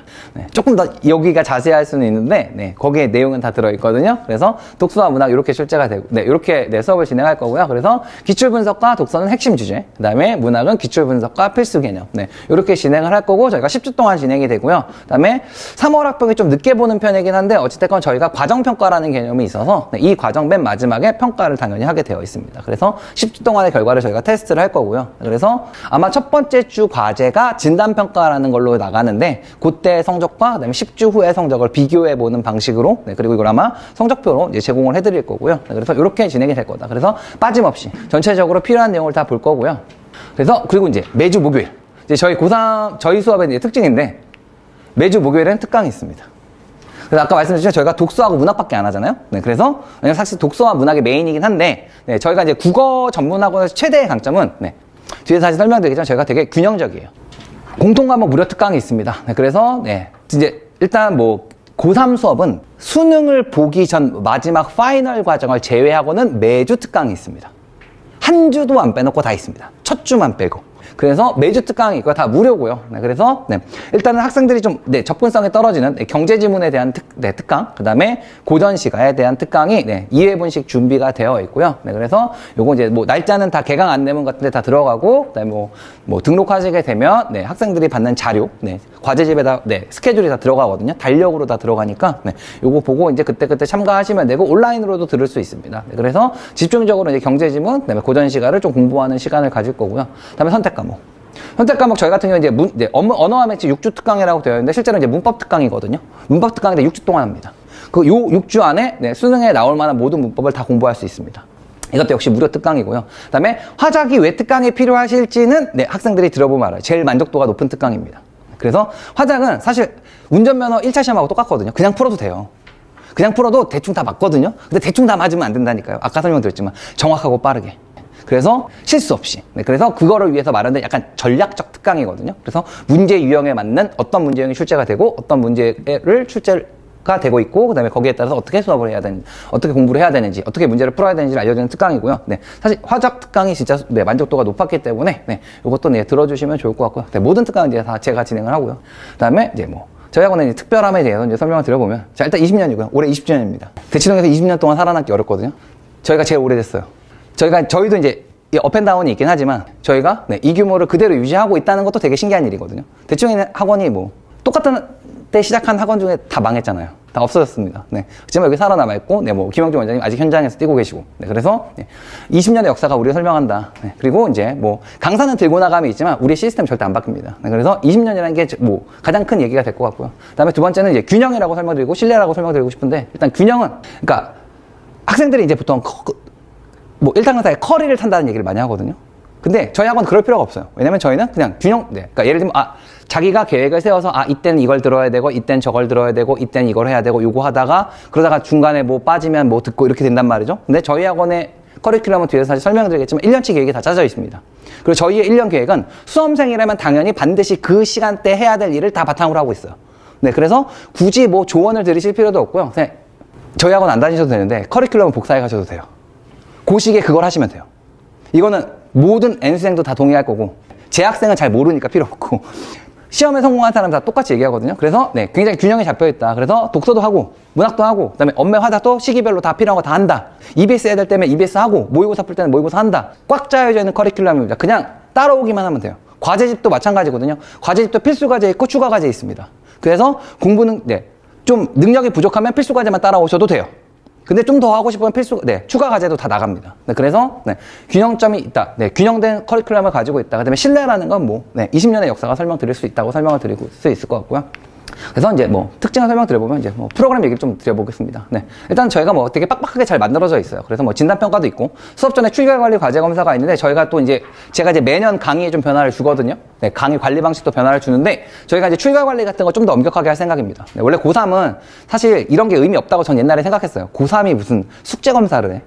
조금 더 여기가 자세할 수는 있는데, 거기에 내용은 다 들어있거든요. 그래서 독서와 문학 이렇게 출제가 되고, 이렇게 수업을 진행할 거고요. 그래서 기출 분석과 독서는 핵심 주제, 그 다음에 문학은 기출 분석과 필수 개념, 이렇게 진행을 할 거고, 저희가 10주 동안 진행이 되고요. 그 다음에 3월 학봉이 좀 늦게 보는 편이긴 한데, 어찌됐건 저희가 과정평가라는 개념이 있어서, 이 과정 맨 마지막에 평가를 당연히 하게 되어 있습니다. 그래서 10주 동안의 결과를 저희가 테스트를 할 거고요. 그래서 아마 첫 번째 주 과제가 진단평가라는 걸로 나가는데, 그때 성적과 그다음에 10주 후의 성적을 비교해보는 방식으로, 그리고 이걸 아마 성적표로 이제 제공을 해드릴 거고요. 그래서 이렇게 진행이 될 거다. 그래서 빠짐없이 전체적으로 필요한 내용을 다 볼 거고요. 그래서 그리고 이제 매주 목요일, 이제 저희 고3 저희 수업의 이제 특징인데, 매주 목요일에는 특강이 있습니다. 그래서 아까 말씀드렸지만 저희가 독서하고 문학밖에 안 하잖아요. 그래서 왜냐면 사실 독서와 문학이 메인이긴 한데, 저희가 이제 국어 전문학원에서 최대의 강점은, 뒤에서 다시 설명드리겠지만 저희가 되게 균형적이에요. 공통 과목 무료 특강이 있습니다. 네, 그래서 네, 이제 일단 뭐 고3 수업은 수능을 보기 전 마지막 파이널 과정을 제외하고는 매주 특강이 있습니다. 한 주도 안 빼놓고 다 있습니다. 첫 주만 빼고. 그래서 매주 특강이 있고 다 무료고요. 네, 그래서 네, 일단은 학생들이 좀 네, 접근성이 떨어지는 경제 지문에 대한 특강, 그 다음에 고전 시가에 대한 특강이 2회분씩 준비가 되어 있고요. 네, 그래서 요거 이제 뭐 날짜는 다 개강 안내문 같은데 다 들어가고, 그다음에 뭐 등록하시게 되면 네, 학생들이 받는 자료, 네, 과제집에다 네, 스케줄이 다 들어가거든요. 달력으로 다 들어가니까 네, 요거 보고 이제 그때 참가하시면 되고 온라인으로도 들을 수 있습니다. 네, 그래서 집중적으로 이제 경제 지문, 그다음에 고전 시가를 좀 공부하는 시간을 가질 거고요. 그다음에 선택 과목. 선택 과목 저희 같은 경우는 이제 언어와 매치 6주 특강이라고 되어 있는데 실제로 이제 문법 특강이거든요. 문법 특강인데 6주 동안 합니다. 그 요 6주 안에 네, 수능에 나올 만한 모든 문법을 다 공부할 수 있습니다. 이것도 역시 무료 특강이고요. 그다음에 화작이 왜 특강이 필요하실지는 네, 학생들이 들어보면 알아요. 제일 만족도가 높은 특강입니다. 그래서 화작은 사실 운전면허 1차 시험하고 똑같거든요. 그냥 풀어도 돼요. 그냥 풀어도 대충 다 맞거든요. 근데 대충 다 맞으면 안 된다니까요. 아까 설명드렸지만 정확하고 빠르게. 그래서 실수 없이. 네, 그래서 그거를 위해서 마련된 약간 전략적 특강이거든요. 그래서 문제 유형에 맞는 어떤 문제 유형이 출제가 되고 어떤 문제를 출제가 되고 있고, 그 다음에 거기에 따라서 어떻게 수업을 해야 되는지, 어떻게 공부를 해야 되는지, 어떻게 문제를 풀어야 되는지를 알려주는 특강이고요. 네, 사실 화작 특강이 진짜 네, 만족도가 높았기 때문에 네, 이것도 네, 들어주시면 좋을 것 같고요. 네, 모든 특강은 이제 다 제가 진행을 하고요. 그 다음에 이제 뭐 저희 학원의 특별함에 대해서 이제 설명을 드려보면, 자, 일단 20년이고요. 올해 20주년입니다. 대치동에서 20년 동안 살아남기 어렵거든요. 저희가 제일 오래됐어요. 저희도 이제 업앤다운이 있긴 하지만 저희가 네, 이 규모를 그대로 유지하고 있다는 것도 되게 신기한 일이거든요. 대충 있는 학원이 뭐 똑같은 때 시작한 학원 중에 다 망했잖아요. 다 없어졌습니다. 네. 그렇지만 여기 살아남아있고, 네, 뭐 김영준 원장님 아직 현장에서 뛰고 계시고, 네, 그래서 네, 20년의 역사가 우리를 설명한다. 네, 그리고 이제 뭐 강사는 들고 나감이 있지만 우리 시스템 절대 안 바뀝니다. 네, 그래서 20년이라는 게 뭐 가장 큰 얘기가 될 것 같고요. 그다음에 두 번째는 이제 균형이라고 설명드리고 신뢰라고 설명드리고 싶은데, 일단 균형은 그러니까 학생들이 이제 보통 뭐 1타 강사에 커리를 탄다는 얘기를 많이 하거든요. 근데 저희 학원은 그럴 필요가 없어요. 왜냐면 저희는 그냥 균형, 네. 그러니까 예를 들면, 자기가 계획을 세워서, 이때는 이걸 들어야 되고, 이때는 저걸 들어야 되고, 이때는 이걸 해야 되고, 요거 하다가, 그러다가 중간에 뭐 빠지면 뭐 듣고 이렇게 된단 말이죠. 근데 저희 학원의 커리큘럼은 뒤에서 사실 설명드리겠지만 1년치 계획이 다 짜져 있습니다. 그리고 저희의 1년 계획은 수험생이라면 당연히 반드시 그 시간대 해야 될 일을 다 바탕으로 하고 있어요. 네. 그래서 굳이 뭐 조언을 들으실 필요도 없고요. 그냥 저희 학원 안 다니셔도 되는데, 커리큘럼은 복사해 가셔도 돼요. 그 시기에 그걸 하시면 돼요. 이거는 모든 N수생도 다 동의할 거고, 재학생은 잘 모르니까 필요 없고, 시험에 성공한 사람 다 똑같이 얘기하거든요. 그래서 네, 굉장히 균형이 잡혀있다. 그래서 독서도 하고, 문학도 하고, 그 다음에 언매 화작도 시기별로 다 필요한 거 다 한다. EBS 해야 될 때면 EBS 하고, 모의고사 풀 때는 모의고사 한다. 꽉 짜여져 있는 커리큘럼입니다. 그냥 따라오기만 하면 돼요. 과제집도 마찬가지거든요. 과제집도 필수 과제 있고 추가 과제 있습니다. 그래서 공부는 네, 좀 능력이 부족하면 필수 과제만 따라오셔도 돼요. 근데 좀 더 하고 싶으면 추가 과제도 다 나갑니다. 네, 그래서, 네, 균형점이 있다. 네, 균형된 커리큘럼을 가지고 있다. 그 다음에 신뢰라는 건 뭐, 네, 20년의 역사가 설명드릴 수 있다고 설명을 드릴 수 있을 것 같고요. 그래서 이제 뭐, 특징을 설명드려보면 이제 뭐, 프로그램 얘기를 좀 드려보겠습니다. 네. 일단 저희가 뭐 되게 빡빡하게 잘 만들어져 있어요. 그래서 뭐, 진단평가도 있고, 수업 전에 출결 관리 과제 검사가 있는데, 저희가 또 이제, 제가 이제 매년 강의에 좀 변화를 주거든요. 네, 강의 관리 방식도 변화를 주는데, 저희가 이제 출결 관리 같은 거 좀 더 엄격하게 할 생각입니다. 네, 원래 고3은 사실 이런 게 의미 없다고 전 옛날에 생각했어요. 고3이 무슨 숙제 검사를 해.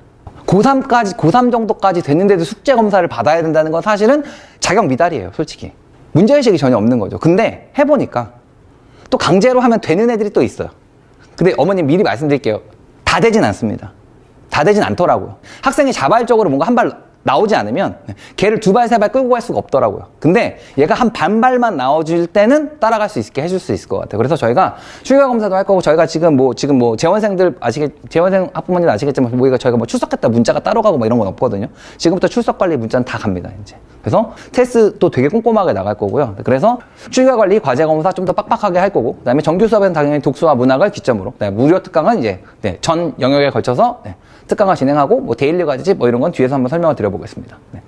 고3 정도까지 됐는데도 숙제 검사를 받아야 된다는 건 사실은 자격 미달이에요, 솔직히. 문제의식이 전혀 없는 거죠. 근데 해보니까, 또 강제로 하면 되는 애들이 또 있어요. 근데 어머님 미리 말씀드릴게요. 다 되진 않습니다. 다 되진 않더라고요. 학생이 자발적으로 뭔가 한 발 나오지 않으면 걔를 두 발, 세 발 끌고 갈 수가 없더라고요. 근데 얘가 한 반발만 나와줄 때는 따라갈 수 있게 해줄 수 있을 것 같아요. 그래서 저희가 출결 검사도 할 거고, 저희가 지금 뭐 재원생 학부모님들 아시겠지만, 저희가 뭐 출석했다 문자가 따로 가고 뭐 이런 건 없거든요. 지금부터 출석 관리 문자는 다 갑니다, 이제. 그래서 테스트도 되게 꼼꼼하게 나갈 거고요. 그래서 출결 관리, 과제 검사 좀 더 빡빡하게 할 거고, 그 다음에 정규 수업에는 당연히 독서와 문학을 기점으로, 무료 특강은 이제, 네, 전 영역에 걸쳐서, 네, 특강을 진행하고, 뭐 데일리 과제집 뭐 이런 건 뒤에서 한번 설명을 드려보겠습니다. 네.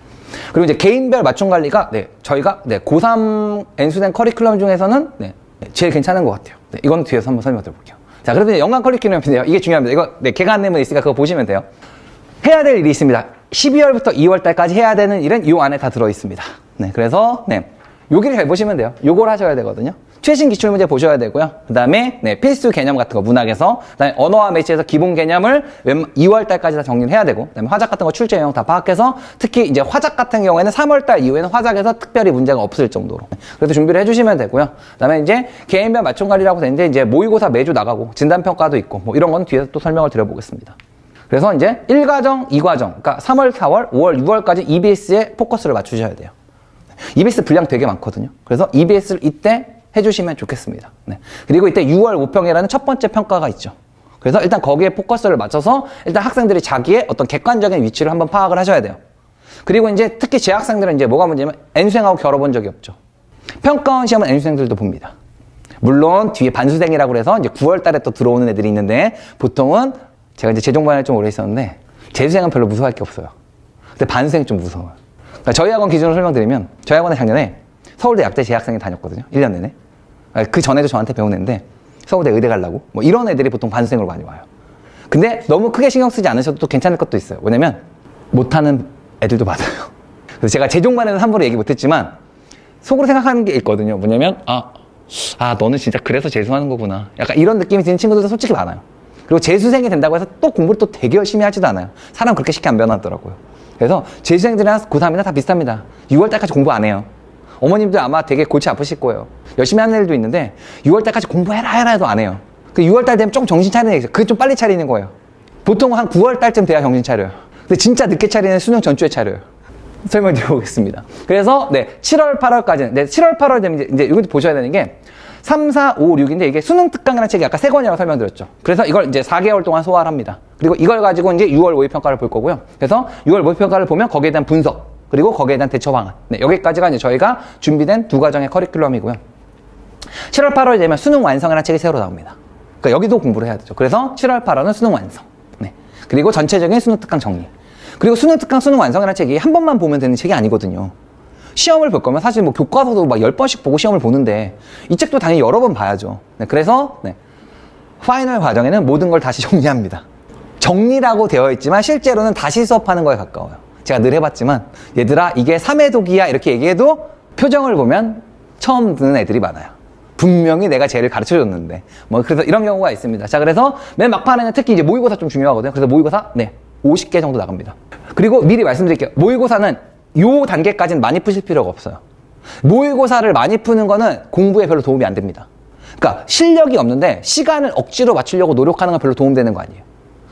그리고 이제 개인별 맞춤 관리가, 네, 저희가, 네, 고3 N수생 커리큘럼 중에서는, 네, 제일 괜찮은 것 같아요. 네, 이건 뒤에서 한번 설명 드려볼게요. 자, 그래서 연간 커리큘럼인데요. 이게 중요합니다. 이거, 네, 개강 안내문 있으니까 그거 보시면 돼요. 해야 될 일이 있습니다. 12월부터 2월달까지 해야 되는 일은 이 안에 다 들어있습니다. 네, 그래서, 네, 여기를 잘 보시면 돼요. 요걸 하셔야 되거든요. 최신 기출문제 보셔야 되고요. 그 다음에 네, 필수 개념 같은 거 문학에서, 그 다음에 언어와 매체에서 기본 개념을 2월 달까지 다 정리를 해야 되고, 그 다음에 화작 같은 거 출제 내용 다 파악해서, 특히 이제 화작 같은 경우에는 3월 달 이후에는 화작에서 특별히 문제가 없을 정도로 그래도 준비를 해주시면 되고요. 그 다음에 이제 개인별 맞춤 관리라고 되는데 이제 모의고사 매주 나가고 진단평가도 있고 뭐 이런 건 뒤에서 또 설명을 드려보겠습니다. 그래서 이제 1과정, 2과정, 그러니까 3월, 4월, 5월, 6월까지 EBS에 포커스를 맞추셔야 돼요. EBS 분량 되게 많거든요. 그래서 EBS를 이때 해주시면 좋겠습니다. 네. 그리고 이때 6월 모평이라는 첫 번째 평가가 있죠. 그래서 일단 거기에 포커스를 맞춰서 일단 학생들이 자기의 어떤 객관적인 위치를 한번 파악을 하셔야 돼요. 그리고 이제 특히 재학생들은 이제 뭐가 문제냐면 N수생하고 겨뤄본 적이 없죠. 평가원 시험은 N수생들도 봅니다. 물론 뒤에 반수생이라고 그래서 이제 9월 달에 또 들어오는 애들이 있는데 보통은 제가 이제 재종반에 좀 오래 있었는데 재수생은 별로 무서워할 게 없어요. 근데 반수생이 좀 무서워요. 그러니까 저희 학원 기준으로 설명드리면 저희 학원에 작년에 서울대 약대 재학생이 다녔거든요. 1년 내내. 그 전에도 저한테 배운 애인데 서울대 의대 가려고 뭐 이런 애들이 보통 반수생으로 많이 와요. 근데 너무 크게 신경 쓰지 않으셔도 또 괜찮을 것도 있어요. 왜냐면 못하는 애들도 많아요. 그래서 제가 재종반에는 함부로 얘기 못했지만 속으로 생각하는 게 있거든요. 뭐냐면 너는 진짜 그래서 재수하는 거구나. 약간 이런 느낌이 드는 친구들도 솔직히 많아요. 그리고 재수생이 된다고 해서 또 공부를 또 되게 열심히 하지도 않아요. 사람 그렇게 쉽게 안 변하더라고요. 그래서 재수생들이나 고3이나 다 비슷합니다. 6월 달까지 공부 안 해요. 어머님들 아마 되게 골치 아프실 거예요. 열심히 하는 애들도 있는데 6월 달까지 공부해라 해도 안 해요. 그 6월 달 되면 좀 정신 차리는 게 있어요. 그게 좀 빨리 차리는 거예요. 보통 한 9월 달쯤 돼야 정신 차려요. 근데 진짜 늦게 차리는 수능 전주에 차려요. 설명드려보겠습니다. 그래서 네 7월 8월까지는 7월 8월 되면 이제 이것도 보셔야 되는 게 3, 4, 5, 6인데 이게 수능 특강이라는 책이 아까 3권이라고 설명드렸죠. 그래서 이걸 이제 4개월 동안 소화를 합니다. 그리고 이걸 가지고 이제 6월 모의평가를 볼 거고요. 그래서 6월 모의평가를 보면 거기에 대한 분석 그리고 거기에 대한 대처 방안. 네, 여기까지가 이제 저희가 준비된 2과정의 커리큘럼이고요. 7월 8월 되면 수능 완성이라는 책이 새로 나옵니다. 그러니까 여기도 공부를 해야 되죠. 그래서 7월 8월은 수능 완성. 네. 그리고 전체적인 수능 특강 정리. 그리고 수능 특강 수능 완성이라는 책이 한 번만 보면 되는 책이 아니거든요. 시험을 볼 거면 사실 뭐 교과서도 막 10번씩 보고 시험을 보는데 이 책도 당연히 여러 번 봐야죠. 네, 그래서 파이널 과정에는 모든 걸 다시 정리합니다. 정리라고 되어 있지만 실제로는 다시 수업하는 거에 가까워요. 제가 늘 해봤지만 얘들아 이게 3회독이야 이렇게 얘기해도 표정을 보면 처음 듣는 애들이 많아요. 분명히 내가 쟤를 가르쳐줬는데 뭐 그래서 이런 경우가 있습니다. 자 그래서 맨 막판에는 특히 이제 모의고사 좀 중요하거든요. 그래서 모의고사 50개 정도 나갑니다. 그리고 미리 말씀드릴게요. 모의고사는 요 단계까지는 많이 푸실 필요가 없어요. 모의고사를 많이 푸는 거는 공부에 별로 도움이 안 됩니다. 그러니까 실력이 없는데 시간을 억지로 맞추려고 노력하는 건 별로 도움되는 거 아니에요.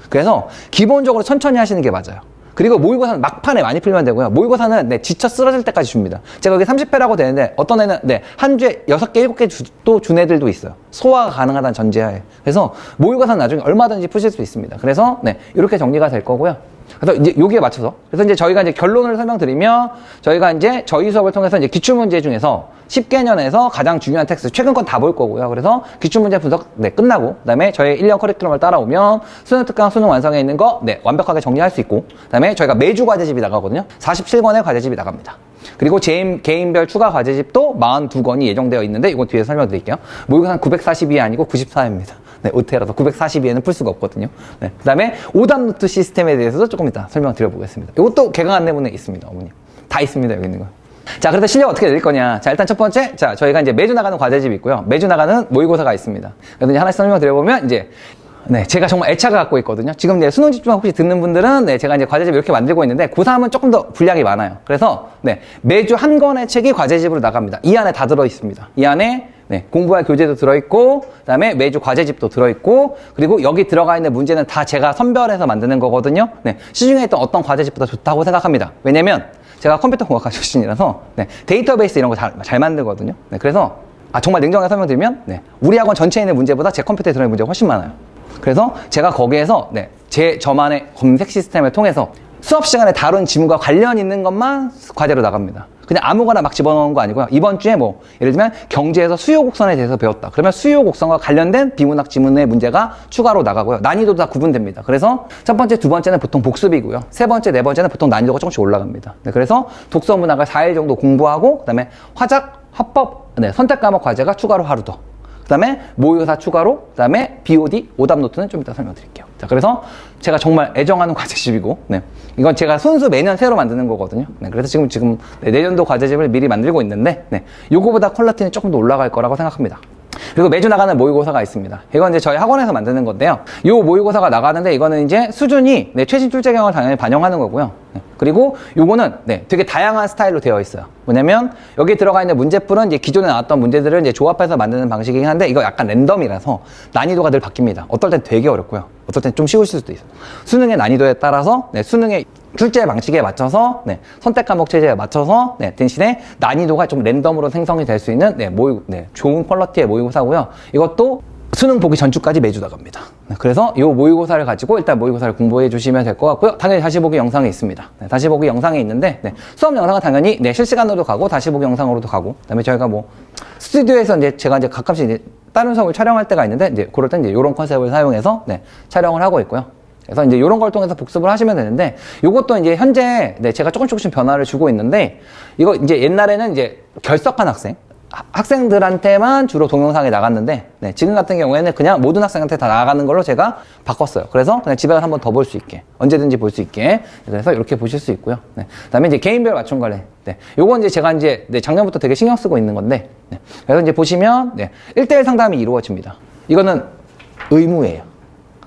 그래서 기본적으로 천천히 하시는 게 맞아요. 그리고 모의고사는 막판에 많이 풀면 되고요. 모의고사는 지쳐 쓰러질 때까지 줍니다. 제가 여기 30회라고 되는데 어떤 애는 한 주에 6개, 7개 또 준 애들도 있어요. 소화가 가능하다는 전제하에. 그래서 모의고사는 나중에 얼마든지 푸실 수 있습니다. 그래서 이렇게 정리가 될 거고요. 그래서 이제 여기에 맞춰서 그래서 이제 저희가 이제 결론을 설명드리면 저희가 이제 저희 수업을 통해서 이제 기출문제 중에서 10개년에서 가장 중요한 텍스트 최근 건 다 볼 거고요. 그래서 기출문제 분석 끝나고 그다음에 저희 1년 커리큘럼을 따라오면 수능 특강 수능 완성에 있는 거 완벽하게 정리할 수 있고 그다음에 저희가 매주 과제집이 나가거든요. 47권의 과제집이 나갑니다. 그리고 개인별 추가 과제집도 42권이 예정되어 있는데 이거 뒤에 설명드릴게요. 모의고사는 942이 아니고 94입니다. 오태라서 942에는 풀 수가 없거든요. 그 다음에 오답 노트 시스템에 대해서도 조금 이따 설명드려보겠습니다. 이것도 개강 안내문에 있습니다, 어머님. 다 있습니다, 여기 있는 거. 자, 그래서 실력 어떻게 내릴 거냐. 자, 일단 첫 번째, 자, 저희가 이제 매주 나가는 과제집이 있고요. 매주 나가는 모의고사가 있습니다. 그래서 이제 하나씩 설명드려보면 이제 제가 정말 애착을 갖고 있거든요. 지금 이제 수능 집중 혹시 듣는 분들은 제가 이제 과제집 이렇게 만들고 있는데 고3은 조금 더 분량이 많아요. 그래서 매주 한 권의 책이 과제집으로 나갑니다. 이 안에 다 들어 있습니다. 이 안에 공부할 교재도 들어있고 그다음에 매주 과제집도 들어있고 그리고 여기 들어가 있는 문제는 다 제가 선별해서 만드는 거거든요. 시중에 있던 어떤 과제집보다 좋다고 생각합니다. 왜냐면 제가 컴퓨터 공학과 출신이라서 데이터베이스 이런 거 잘 만들거든요. 그래서 정말 냉정하게 설명드리면 우리 학원 전체에 있는 문제보다 제 컴퓨터에 들어있는 문제가 훨씬 많아요. 그래서 제가 거기에서 저만의 검색 시스템을 통해서 수업 시간에 다룬 지문과 관련 있는 것만 과제로 나갑니다. 그냥 아무거나 막 집어넣은 거 아니고요. 이번 주에 예를 들면 경제에서 수요 곡선에 대해서 배웠다. 그러면 수요 곡선과 관련된 비문학 지문의 문제가 추가로 나가고요. 난이도도 다 구분됩니다. 그래서 첫 번째, 두 번째는 보통 복습이고요. 세 번째, 네 번째는 보통 난이도가 조금씩 올라갑니다. 그래서 독서 문학을 4일 정도 공부하고 그다음에 화작, 화법, 선택 과목 과제가 추가로 하루 더. 다음에 모의고사 추가로, 그 다음에 BOD, 오답 노트는 좀 이따 설명드릴게요. 자, 그래서 제가 정말 애정하는 과제집이고, 네. 이건 제가 순수 매년 새로 만드는 거거든요. 네. 그래서 지금 내년도 과제집을 미리 만들고 있는데, 네. 요거보다 퀄리티는 조금 더 올라갈 거라고 생각합니다. 그리고 매주 나가는 모의고사가 있습니다. 이건 이제 저희 학원에서 만드는 건데요. 요 모의고사가 나가는데 이거는 이제 수준이 최신 출제 경향을 당연히 반영하는 거고요. 그리고 요거는 되게 다양한 스타일로 되어 있어요. 뭐냐면 여기 들어가 있는 문제풀은 이제 기존에 나왔던 문제들을 이제 조합해서 만드는 방식이긴 한데 이거 약간 랜덤이라서 난이도가 늘 바뀝니다. 어떨 땐 되게 어렵고요. 어떨 땐 좀 쉬우실 수도 있어요. 수능의 난이도에 따라서 수능의 출제 방식에 맞춰서 선택 과목 체제에 맞춰서 대신에 난이도가 좀 랜덤으로 생성이 될 수 있는 좋은 퀄리티의 모의고사고요. 이것도 수능 보기 전주까지 매주 나갑니다. 그래서 이 모의고사를 가지고 일단 모의고사를 공부해 주시면 될 것 같고요. 당연히 다시 보기 영상이 있습니다. 다시 보기 영상이 있는데 수업 영상은 당연히 실시간으로도 가고 다시 보기 영상으로도 가고 그다음에 저희가 뭐 스튜디오에서 제가 가끔씩 다른 수업을 촬영할 때가 있는데 그럴 땐 이런 컨셉을 사용해서 촬영을 하고 있고요. 그래서 이제 이런 걸 통해서 복습을 하시면 되는데, 요것도 이제 현재 제가 조금씩 변화를 주고 있는데, 이거 이제 옛날에는 이제 결석한 학생들한테만 주로 동영상이 나갔는데, 지금 같은 경우에는 그냥 모든 학생한테 다 나가는 걸로 제가 바꿨어요. 그래서 그냥 집에 가서 한 번 더 볼 수 있게, 언제든지 볼 수 있게, 그래서 이렇게 보실 수 있고요. 그 다음에 이제 개인별 맞춤 관리. 요건 이제 제가 작년부터 되게 신경 쓰고 있는 건데, 그래서 이제 보시면, 1대1 상담이 이루어집니다. 이거는 의무예요.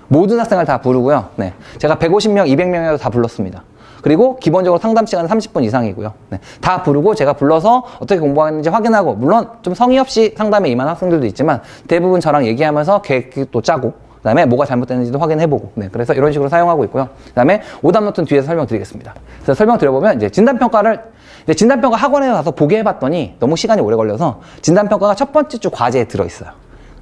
모든 학생을 다 부르고요. 제가 150명, 200명이라도 다 불렀습니다. 그리고 기본적으로 상담 시간은 30분 이상이고요. 다 부르고 제가 불러서 어떻게 공부하는지 확인하고, 물론 좀 성의 없이 상담에 임한 학생들도 있지만 대부분 저랑 얘기하면서 계획도 짜고, 그 다음에 뭐가 잘못됐는지도 확인해보고, 그래서 이런 식으로 사용하고 있고요. 그 다음에 오답노트는 뒤에서 설명드리겠습니다. 그래서 설명드려보면 이제 진단평가 학원에 가서 보게 해봤더니 너무 시간이 오래 걸려서 진단평가가 첫 번째 주 과제에 들어있어요.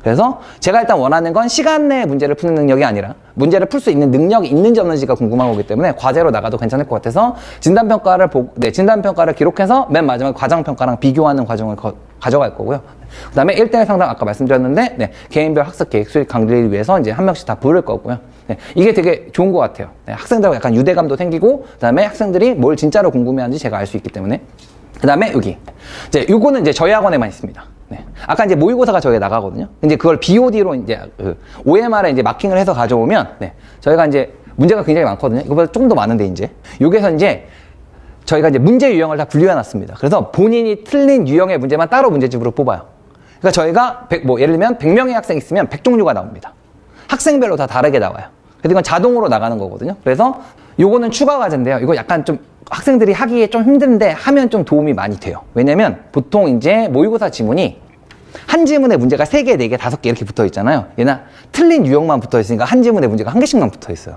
그래서 제가 일단 원하는 건 시간 내에 문제를 푸는 능력이 아니라 문제를 풀 수 있는 능력이 있는지 없는지가 궁금한 거기 때문에 과제로 나가도 괜찮을 것 같아서 진단평가를 기록해서 맨 마지막에 과정평가랑 비교하는 과정을 가져갈 거고요. 그 다음에 1대1 상담 아까 말씀드렸는데 개인별 학습 계획 수립 강의를 위해서 이제 한 명씩 다 부를 거고요. 이게 되게 좋은 것 같아요. 학생들하고 약간 유대감도 생기고 그 다음에 학생들이 뭘 진짜로 궁금해하는지 제가 알 수 있기 때문에. 그 다음에 여기 요거는 이제 저희 학원에만 있습니다. 아까 이제 모의고사가 저희가 나가거든요. 이제 그걸 BOD로 이제 OMR에 이제 마킹을 해서 가져오면 저희가 이제 문제가 굉장히 많거든요. 이거보다 조금 더 많은데 이제 여기서 이제 저희가 이제 문제 유형을 다 분류해 놨습니다. 그래서 본인이 틀린 유형의 문제만 따로 문제집으로 뽑아요. 그러니까 저희가 예를 들면 100명의 학생이 있으면 100종류가 나옵니다. 학생별로 다 다르게 나와요. 그래서 이건 자동으로 나가는 거거든요. 그래서 요거는 추가 과제인데요. 이거 약간 좀 학생들이 하기에 좀 힘든데 하면 좀 도움이 많이 돼요. 왜냐면 보통 이제 모의고사 지문이 한 지문에 문제가 3개, 4개, 5개 이렇게 붙어 있잖아요. 얘는 틀린 유형만 붙어 있으니까 한 지문에 문제가 1개씩만 붙어 있어요.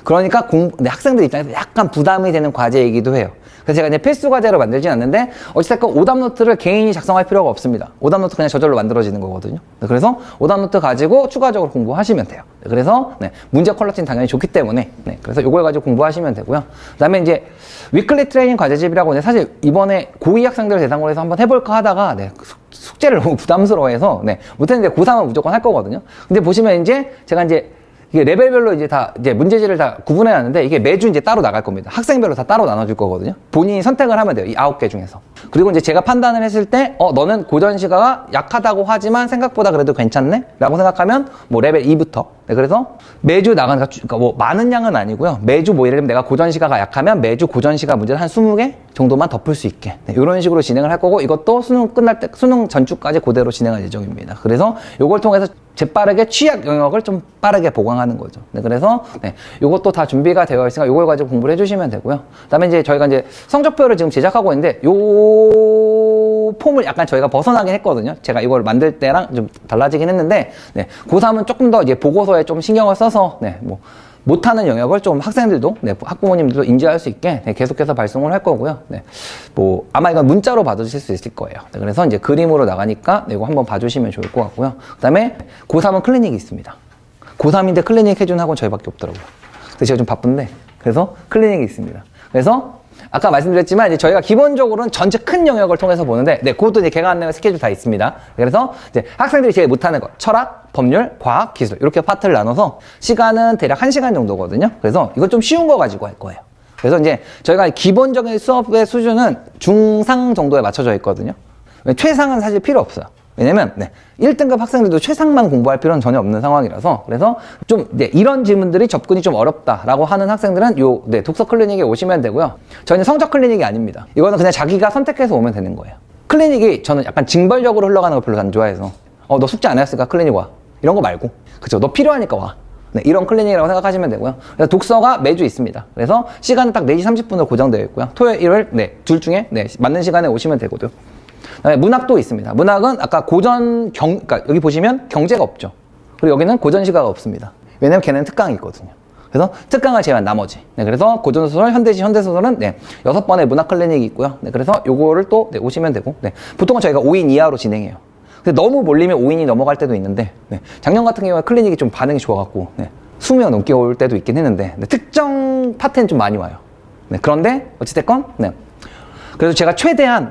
그러니까 학생들 입장에서 약간 부담이 되는 과제이기도 해요. 그래서 제가 이제 필수 과제로 만들진 않는데 어찌됐건 오답노트를 개인이 작성할 필요가 없습니다. 오답노트 그냥 저절로 만들어지는 거거든요. 그래서 오답노트 가지고 추가적으로 공부하시면 돼요. 그래서 문제 퀄리티는 당연히 좋기 때문에 그래서 이걸 가지고 공부하시면 되고요. 그 다음에 이제 위클리 트레이닝 과제집이라고 사실 이번에 고2 학생들 대상으로 해서 한번 해볼까 하다가 숙제를 너무 부담스러워해서 못했는데 고3은 무조건 할 거거든요. 근데 보시면 이제 제가 이제 이게 레벨별로 이제 문제지를 다 구분해 놨는데 이게 매주 이제 따로 나갈 겁니다. 학생별로 다 따로 나눠줄 거거든요. 본인이 선택을 하면 돼요. 이 9개 중에서. 그리고 이제 제가 판단을 했을 때, 너는 고전시가가 약하다고 하지만 생각보다 그래도 괜찮네? 라고 생각하면 뭐 레벨 2부터. 그래서 매주 나가는, 그러니까 뭐 많은 양은 아니고요. 매주 뭐 예를 들면 내가 고전시가가 약하면 매주 고전시가 문제를 한 20개 정도만 덮을 수 있게. 이런 식으로 진행을 할 거고 이것도 수능 끝날 때, 수능 전주까지 그대로 진행할 예정입니다. 그래서 이걸 통해서 재빠르게 취약 영역을 좀 빠르게 보강하는 거죠. 그래서 이것도 다 준비가 되어 있으니까 이걸 가지고 공부를 해주시면 되고요. 그다음에 이제 저희가 이제 성적표를 지금 제작하고 있는데 요 폼을 약간 저희가 벗어나긴 했거든요. 제가 이걸 만들 때랑 좀 달라지긴 했는데 고3은 조금 더 이제 보고서에 좀 신경을 써서 뭐 못하는 영역을 좀 학생들도, 학부모님들도 인지할 수 있게 계속해서 발송을 할 거고요. 뭐 아마 이건 문자로 받으실 수 있을 거예요. 그래서 이제 그림으로 나가니까 이거 한번 봐주시면 좋을 것 같고요. 그다음에 고3은 클리닉이 있습니다. 고3인데 클리닉 해준 학원 저희밖에 없더라고요. 근데 제가 좀 바쁜데 그래서 클리닉이 있습니다. 그래서 아까 말씀드렸지만 이제 저희가 기본적으로는 전체 큰 영역을 통해서 보는데 그것도 이제 개강 안내와 스케줄 다 있습니다. 그래서 이제 학생들이 제일 못하는 거 철학, 법률, 과학, 기술 이렇게 파트를 나눠서 시간은 대략 1시간 정도거든요. 그래서 이건 좀 쉬운 거 가지고 할 거예요. 그래서 이제 저희가 기본적인 수업의 수준은 중상 정도에 맞춰져 있거든요. 최상은 사실 필요 없어요. 왜냐면 1등급 학생들도 최상만 공부할 필요는 전혀 없는 상황이라서, 그래서 좀 이런 질문들이 접근이 좀 어렵다라고 하는 학생들은 요 독서 클리닉에 오시면 되고요. 저희는 성적 클리닉이 아닙니다. 이거는 그냥 자기가 선택해서 오면 되는 거예요. 클리닉이 저는 약간 징벌적으로 흘러가는 걸 별로 안 좋아해서 너 숙제 안 했으니까 클리닉 와, 이런 거 말고, 그쵸, 너 필요하니까 와, 이런 클리닉이라고 생각하시면 되고요. 그래서 독서가 매주 있습니다. 그래서 시간은 딱 4시 30분으로 고정되어 있고요. 토요일, 일요일 둘 중에 맞는 시간에 오시면 되고요. 문학도 있습니다. 문학은 아까 그러니까 여기 보시면 경제가 없죠. 그리고 여기는 고전시가가 없습니다. 왜냐면 걔는 특강이 있거든요. 그래서 특강을 제외한 나머지. 그래서 고전소설, 현대시, 현대소설은 6번의 문학 클리닉이 있고요. 그래서 요거를 또 오시면 되고, 보통은 저희가 5인 이하로 진행해요. 근데 너무 몰리면 5인이 넘어갈 때도 있는데, 작년 같은 경우에 클리닉이 좀 반응이 좋아갖고 20명 넘게 올 때도 있긴 했는데, 특정 파트는 좀 많이 와요. 그런데 어찌됐건 그래서 제가 최대한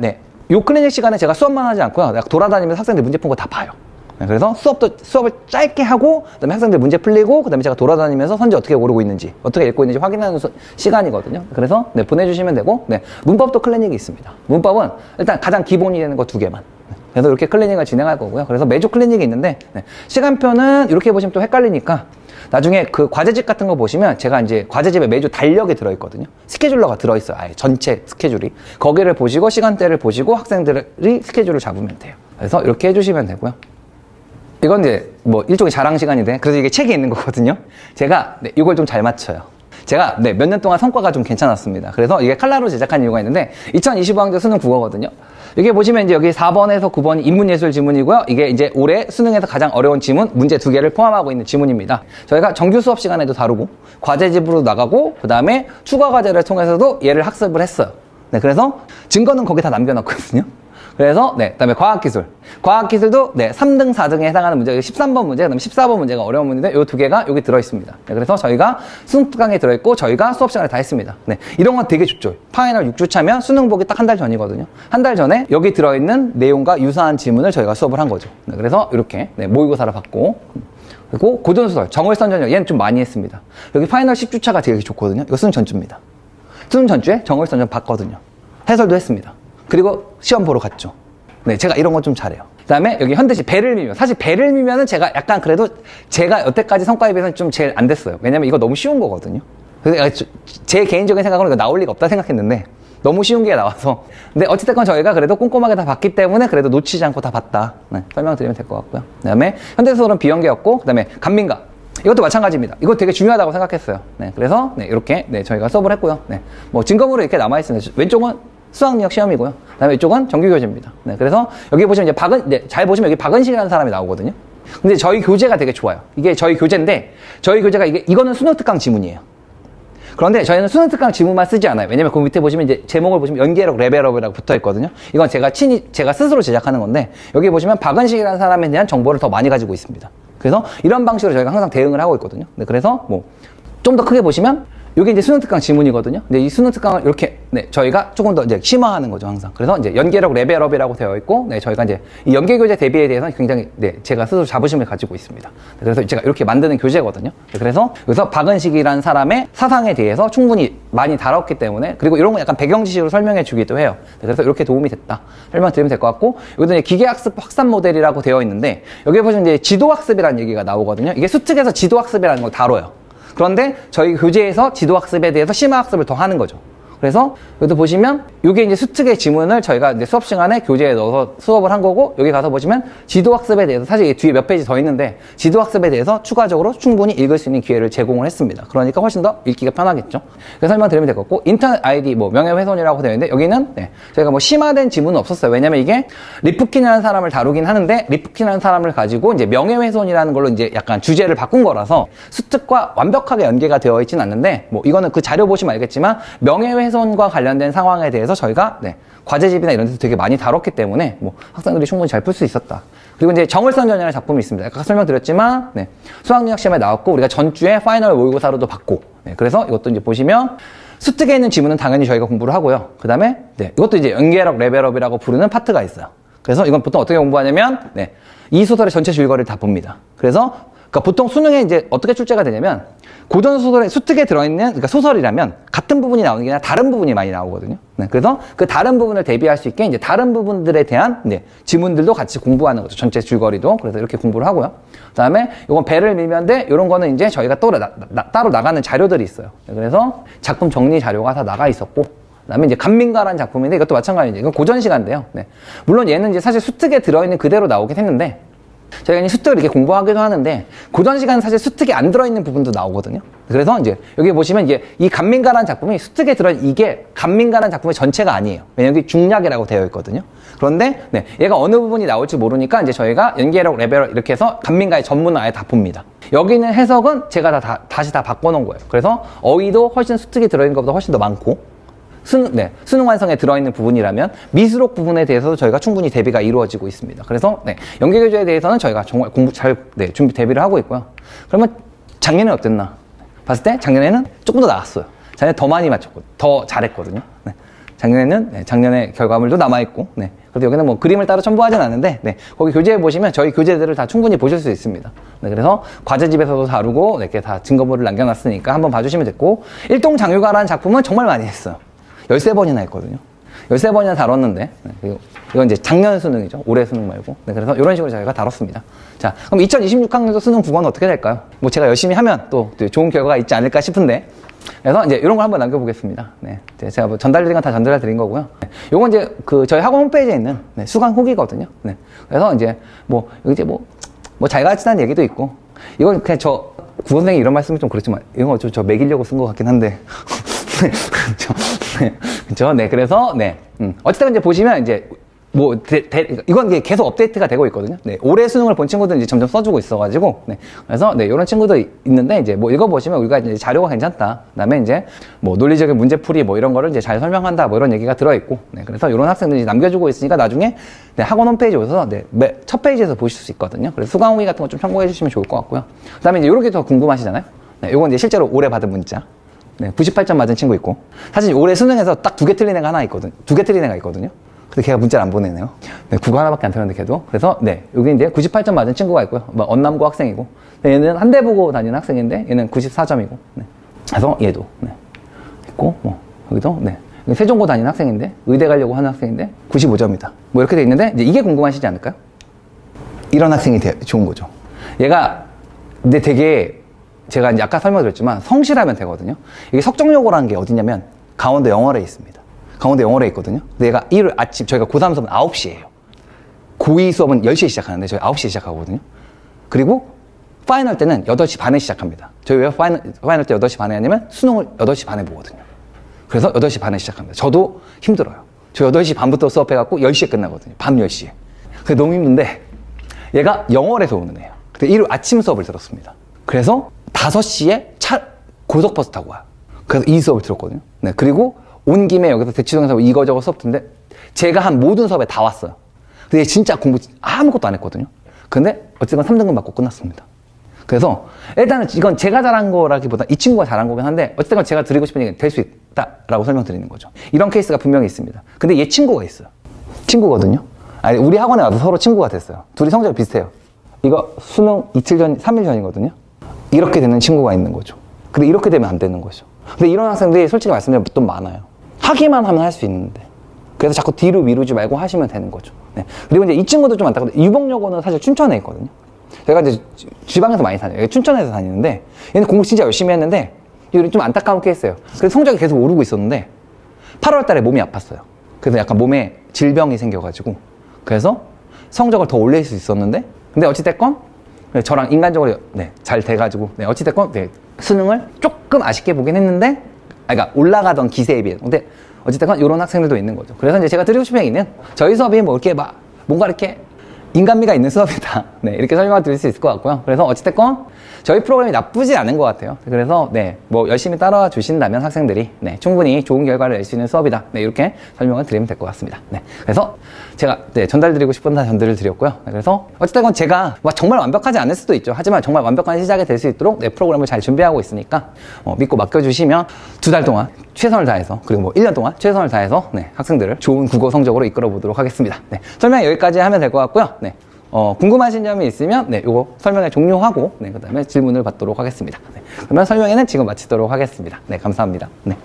요 클리닉 시간에 제가 수업만 하지 않고요, 돌아다니면서 학생들 문제 푼 거 다 봐요. 그래서 수업을 짧게 하고, 그다음에 학생들 문제 풀리고, 그다음에 제가 돌아다니면서 선지 어떻게 오르고 있는지, 어떻게 읽고 있는지 확인하는 시간이거든요. 그래서 보내주시면 되고, 문법도 클리닉이 있습니다. 문법은 일단 가장 기본이 되는 거 2개만. 그래서 이렇게 클리닉을 진행할 거고요. 그래서 매주 클리닉이 있는데, 시간표는 이렇게 보시면 또 헷갈리니까, 나중에 그 과제집 같은 거 보시면 제가 이제 과제집에 매주 달력이 들어있거든요. 스케줄러가 들어있어요. 아예 전체 스케줄이. 거기를 보시고 시간대를 보시고 학생들이 스케줄을 잡으면 돼요. 그래서 이렇게 해주시면 되고요. 이건 이제 뭐 일종의 자랑 시간인데, 그래서 이게 책에 있는 거거든요. 제가 이걸 좀 잘 맞춰요. 제가 몇 년 동안 성과가 좀 괜찮았습니다. 그래서 이게 칼라로 제작한 이유가 있는데, 2025학년 수능 국어거든요. 이게 보시면 이제 여기 4번에서 9번이 인문예술 지문이고요. 이게 이제 올해 수능에서 가장 어려운 지문, 문제 2개를 포함하고 있는 지문입니다. 저희가 정규 수업 시간에도 다루고, 과제집으로 나가고, 그 다음에 추가 과제를 통해서도 얘를 학습을 했어요. 그래서 증거는 거기 다 남겨놨거든요. 그래서 그다음에 과학기술. 과학기술도 3등, 4등에 해당하는 문제, 13번 문제, 그다음에 14번 문제가 어려운 문제인데 이 2개가 여기 들어있습니다. 그래서 저희가 수능 특강에 들어있고 저희가 수업 시간에 다 했습니다. 이런 건 되게 좋죠. 파이널 6주 차면 수능 보기 딱 한 달 전이거든요. 한 달 전에 여기 들어있는 내용과 유사한 지문을 저희가 수업을 한 거죠. 그래서 이렇게 모의고사를 받고, 그리고 고전소설, 정월선 전형, 얘는 좀 많이 했습니다. 여기 파이널 10주차가 되게 좋거든요. 이거 수능 전주입니다. 수능 전주에 정월선 전형 봤거든요. 해설도 했습니다. 그리고 시험 보러 갔죠. 제가 이런 건 좀 잘해요. 그 다음에 여기 현대시 배를 밀면, 사실 배를 밀면은 제가 약간 그래도 제가 여태까지 성과에 비해서는 좀 제일 안 됐어요. 왜냐면 이거 너무 쉬운 거거든요. 그래서 제 개인적인 생각으로 이거 나올 리가 없다 생각했는데 너무 쉬운 게 나와서, 근데 어찌됐건 저희가 그래도 꼼꼼하게 다 봤기 때문에 그래도 놓치지 않고 다 봤다, 설명드리면 될 것 같고요. 그 다음에 현대소설은 비연계였고, 그 다음에 간민가, 이것도 마찬가지입니다. 이거 되게 중요하다고 생각했어요. 그래서 이렇게 저희가 수업을 했고요. 뭐 증거물이 이렇게 남아있습니다. 왼쪽은 수학능력 시험이고요. 그다음에 이쪽은 정규교재입니다. 그래서 여기 보시면 이제 잘 보시면 여기 박은식이라는 사람이 나오거든요. 근데 저희 교재가 되게 좋아요. 이게 저희 교재인데, 저희 교재가 이거는 수능 특강 지문이에요. 그런데 저희는 수능 특강 지문만 쓰지 않아요. 왜냐면 그 밑에 보시면 이제 제목을 보시면 연계력 레벨업이라고 붙어 있거든요. 이건 제가 스스로 제작하는 건데, 여기 보시면 박은식이라는 사람에 대한 정보를 더 많이 가지고 있습니다. 그래서 이런 방식으로 저희가 항상 대응을 하고 있거든요. 그래서 뭐 좀 더 크게 보시면 이게 이제 수능 특강 지문이거든요. 근데 이 수능 특강을 이렇게 저희가 조금 더 이제 심화하는 거죠, 항상. 그래서 이제 연계력 레벨업이라고 되어 있고, 저희가 이제 이 연계 교재 대비에 대해서는 굉장히 제가 스스로 자부심을 가지고 있습니다. 그래서 제가 이렇게 만드는 교재거든요. 그래서 여기서 박은식이라는 사람의 사상에 대해서 충분히 많이 다뤘기 때문에, 그리고 이런 거 약간 배경 지식으로 설명해 주기도 해요. 그래서 이렇게 도움이 됐다 설명드리면 될 것 같고, 여기도 이제 기계학습 확산 모델이라고 되어 있는데, 여기 보시면 이제 지도학습이라는 얘기가 나오거든요. 이게 수특에서 지도학습이라는 걸 다뤄요. 그런데 저희 교재에서 지도학습에 대해서 심화학습을 더 하는 거죠. 그래서 여기도 보시면 이게 이제 수특의 지문을 저희가 이제 수업 시간에 교재에 넣어서 수업을 한 거고, 여기 가서 보시면 지도학습에 대해서, 사실 이게 뒤에 몇 페이지 더 있는데 지도학습에 대해서 추가적으로 충분히 읽을 수 있는 기회를 제공을 했습니다. 그러니까 훨씬 더 읽기가 편하겠죠. 그래서 설명드리면 될 것 같고, 인터넷 아이디 명예훼손이라고 되어 있는데, 여기는 저희가 뭐 심화된 지문은 없었어요. 왜냐면 이게 리프킨이라는 사람을 다루긴 하는데, 리프킨이라는 사람을 가지고 이제 명예훼손이라는 걸로 이제 약간 주제를 바꾼 거라서 수특과 완벽하게 연계가 되어 있진 않는데, 뭐 이거는 그 자료 보시면 알겠지만 명예훼손과 관련된 상황에 대해서 저희가 과제집이나 이런 데서 되게 많이 다뤘기 때문에 뭐 학생들이 충분히 잘 풀 수 있었다. 그리고 이제 정월선 전형의 작품이 있습니다. 아까 설명드렸지만 수학능력 시험에 나왔고, 우리가 전주에 파이널 모의고사로도 받고, 그래서 이것도 이제 보시면 수특에 있는 지문은 당연히 저희가 공부를 하고요. 그 다음에 이것도 이제 연계력 레벨업이라고 부르는 파트가 있어요. 그래서 이건 보통 어떻게 공부하냐면 이 소설의 전체 줄거리를 다 봅니다. 그래서 그러니까 보통 수능에 이제 어떻게 출제가 되냐면 고전 소설에 수특에 들어있는 그러니까 소설이라면 같은 부분이 나오는 게 아니라 다른 부분이 많이 나오거든요. 네, 그래서 그 다른 부분을 대비할 수 있게 이제 다른 부분들에 대한 네, 지문들도 같이 공부하는 거죠. 전체 줄거리도. 그래서 이렇게 공부를 하고요. 그다음에 이건 배를 밀면 돼. 이런 거는 이제 저희가 또 따로 나가는 자료들이 있어요. 네, 그래서 작품 정리 자료가 다 나가 있었고. 그다음에 이제 간민가라는 작품인데 이것도 마찬가지죠. 이건 고전 시간인데요. 네. 물론 얘는 이제 사실 수특에 들어있는 그대로 나오긴 했는데 저희가 이제 수특을 이렇게 공부하기도 하는데 고전 시간은 사실 수특에 안 들어있는 부분도 나오거든요. 그래서 이제 여기 보시면 이제 이 간민가라는 작품이 수특에 들어있는 이게 간민가라는 작품의 전체가 아니에요. 왜냐면 여기 중략이라고 되어 있거든요. 그런데 네, 얘가 어느 부분이 나올지 모르니까 이제 저희가 연기력 레벨 이렇게 해서 간민가의 전문을 아예 다 봅니다. 여기 있는 해석은 제가 다시 다 바꿔놓은 거예요. 그래서 어휘도 훨씬 수특이 들어있는 것보다 훨씬 더 많고 수능 완성에 들어있는 부분이라면 미수록 부분에 대해서도 저희가 충분히 대비가 이루어지고 있습니다. 그래서 연계교재에 대해서는 저희가 정말 공부 잘 준비 대비를 하고 있고요. 그러면 작년에 어땠나? 봤을 때 작년에는 조금 더 나았어요. 작년에 더 많이 맞췄고 더 잘했거든요. 작년에는 작년에 결과물도 남아있고 그래도 여기는 뭐 그림을 따로 첨부하진 않는데 거기 교재에 보시면 저희 교재들을 다 충분히 보실 수 있습니다. 그래서 과제집에서도 다루고 이렇게 다 증거물을 남겨놨으니까 한번 봐주시면 됐고 일동장유가라는 작품은 정말 많이 했어요. 13번이나 했거든요. 13번이나 다뤘는데 이건 이제 작년 수능이죠. 올해 수능 말고. 그래서 이런 식으로 저희가 다뤘습니다. 자, 그럼 2026학년도 수능 국어는 어떻게 될까요? 뭐 제가 열심히 하면 또 좋은 결과가 있지 않을까 싶은데 그래서 이제 이런 걸 한번 남겨보겠습니다. 제가 뭐 전달드린 건 다 전달드린 거고요. 요건 이제 저희 학원 홈페이지에 있는 수강 후기거든요. 그래서 이제 잘 가르치다는 얘기도 있고 이건 그냥 저 구원생이 이런 말씀이 좀 그렇지만 이건 저 매기려고 쓴 것 같긴 한데 그렇죠. 그래서 어쨌든 이제 보시면 이제 이건 이게 계속 업데이트가 되고 있거든요. 올해 수능을 본 친구들은 이제 점점 써주고 있어가지고 그래서 이런 친구도 있는데 이제 읽어보시면 우리가 이제 자료가 괜찮다. 그다음에 이제 논리적인 문제풀이 이런 거를 이제 잘 설명한다. 이런 얘기가 들어있고 그래서 이런 학생들이 남겨주고 있으니까 나중에 학원 홈페이지 오셔서 첫 페이지에서 보실 수 있거든요. 그래서 수강 후기 같은 거 좀 참고해 주시면 좋을 것 같고요. 그다음에 이제 이렇게 더 궁금하시잖아요. 이건 이제 실제로 올해 받은 문자. 98점 맞은 친구 있고 사실 올해 수능에서 딱 2개 틀린 애가 하나 있거든. 2개 틀린 애가 있거든요. 근데 걔가 문자를 안 보내네요. 국어 하나밖에 안 틀렸는데 걔도. 그래서 여기 이제 98점 맞은 친구가 있고요. 언남고 학생이고 얘는 한대 보고 다니는 학생인데 얘는 94점이고 그래서 얘도 있고 여기도 세종고 다니는 학생인데 의대 가려고 하는 학생인데 95점이다. 이렇게 돼 있는데 이제 이게 궁금하시지 않을까요? 이런 학생이 좋은 거죠. 얘가 근데 되게 제가 이제 아까 설명드렸지만 성실하면 되거든요. 이게 석정여고라는 게 어디냐면 강원도 영월에 있습니다. 강원도 영월에 있거든요. 근데 얘가 일요일 아침 저희가 고3 수업은 9시에요. 고2 수업은 10시에 시작하는데 저희 9시에 시작하거든요. 그리고 파이널 때는 8시 반에 시작합니다. 저희 왜 파이널 때 8시 반에 하냐면 수능을 8시 반에 보거든요. 그래서 8시 반에 시작합니다. 저도 힘들어요. 저 8시 반부터 수업해갖고 10시에 끝나거든요. 밤 10시에. 그게 너무 힘든데 얘가 영월에서 오는 애예요. 근데 일요일 아침 수업을 들었습니다. 그래서 5시에 고속버스 타고 와요. 그래서 이 수업을 들었거든요. 그리고 온 김에 여기서 대치동에서 이거저거 수업 듣는데 제가 한 모든 수업에 다 왔어요. 근데 진짜 공부 아무것도 안 했거든요. 근데 어쨌든 3등급 맞고 끝났습니다. 그래서 일단은 이건 제가 잘한 거라기보다 이 친구가 잘한 거긴 한데 어쨌든 제가 드리고 싶은 얘기는 될 수 있다라고 설명드리는 거죠. 이런 케이스가 분명히 있습니다. 근데 얘 친구가 있어요. 친구거든요. 아니 우리 학원에 와도 서로 친구가 됐어요. 둘이 성적이 비슷해요. 이거 수능 이틀 전, 3일 전이거든요. 이렇게 되는 친구가 있는 거죠. 근데 이렇게 되면 안 되는 거죠. 근데 이런 학생들이 솔직히 말씀드리면 좀 많아요. 하기만 하면 할 수 있는데. 그래서 자꾸 뒤로 미루지 말고 하시면 되는 거죠. 그리고 이제 이 친구도 좀 안타깝고 유복여고는 사실 춘천에 있거든요. 제가 이제 지방에서 많이 다녀요. 춘천에서 다니는데 얘는 공부 진짜 열심히 했는데 이건 좀 안타까운 케이스예요. 그래서 성적이 계속 오르고 있었는데 8월 달에 몸이 아팠어요. 그래서 약간 몸에 질병이 생겨가지고 그래서 성적을 더 올릴 수 있었는데 근데 어찌됐건 저랑 인간적으로 잘 돼가지고 어찌됐건 수능을 조금 아쉽게 보긴 했는데 그러니까 올라가던 기세에 비해 근데 어찌됐건 이런 학생들도 있는 거죠. 그래서 이제 제가 드리고 싶은 얘기는 저희 수업이 뭔가 이렇게 인간미가 있는 수업이다. 이렇게 설명을 드릴 수 있을 것 같고요. 그래서 어찌됐건 저희 프로그램이 나쁘지 않은 것 같아요. 그래서 열심히 따라와 주신다면 학생들이 충분히 좋은 결과를 낼 수 있는 수업이다. 이렇게 설명을 드리면 될 것 같습니다. 그래서 제가 전달드리고 싶은 다 전달을 드렸고요. 그래서 어찌됐건 제가 정말 완벽하지 않을 수도 있죠. 하지만 정말 완벽한 시작이 될 수 있도록 프로그램을 잘 준비하고 있으니까 믿고 맡겨주시면 2달 동안 최선을 다해서 그리고 1년 동안 최선을 다해서 학생들을 좋은 국어 성적으로 이끌어 보도록 하겠습니다. 설명 여기까지 하면 될 것 같고요. 궁금하신 점이 있으면, 네, 요거 설명회 종료하고, 네, 그 다음에 질문을 받도록 하겠습니다. 네, 그러면 설명회는 지금 마치도록 하겠습니다. 네, 감사합니다. 네.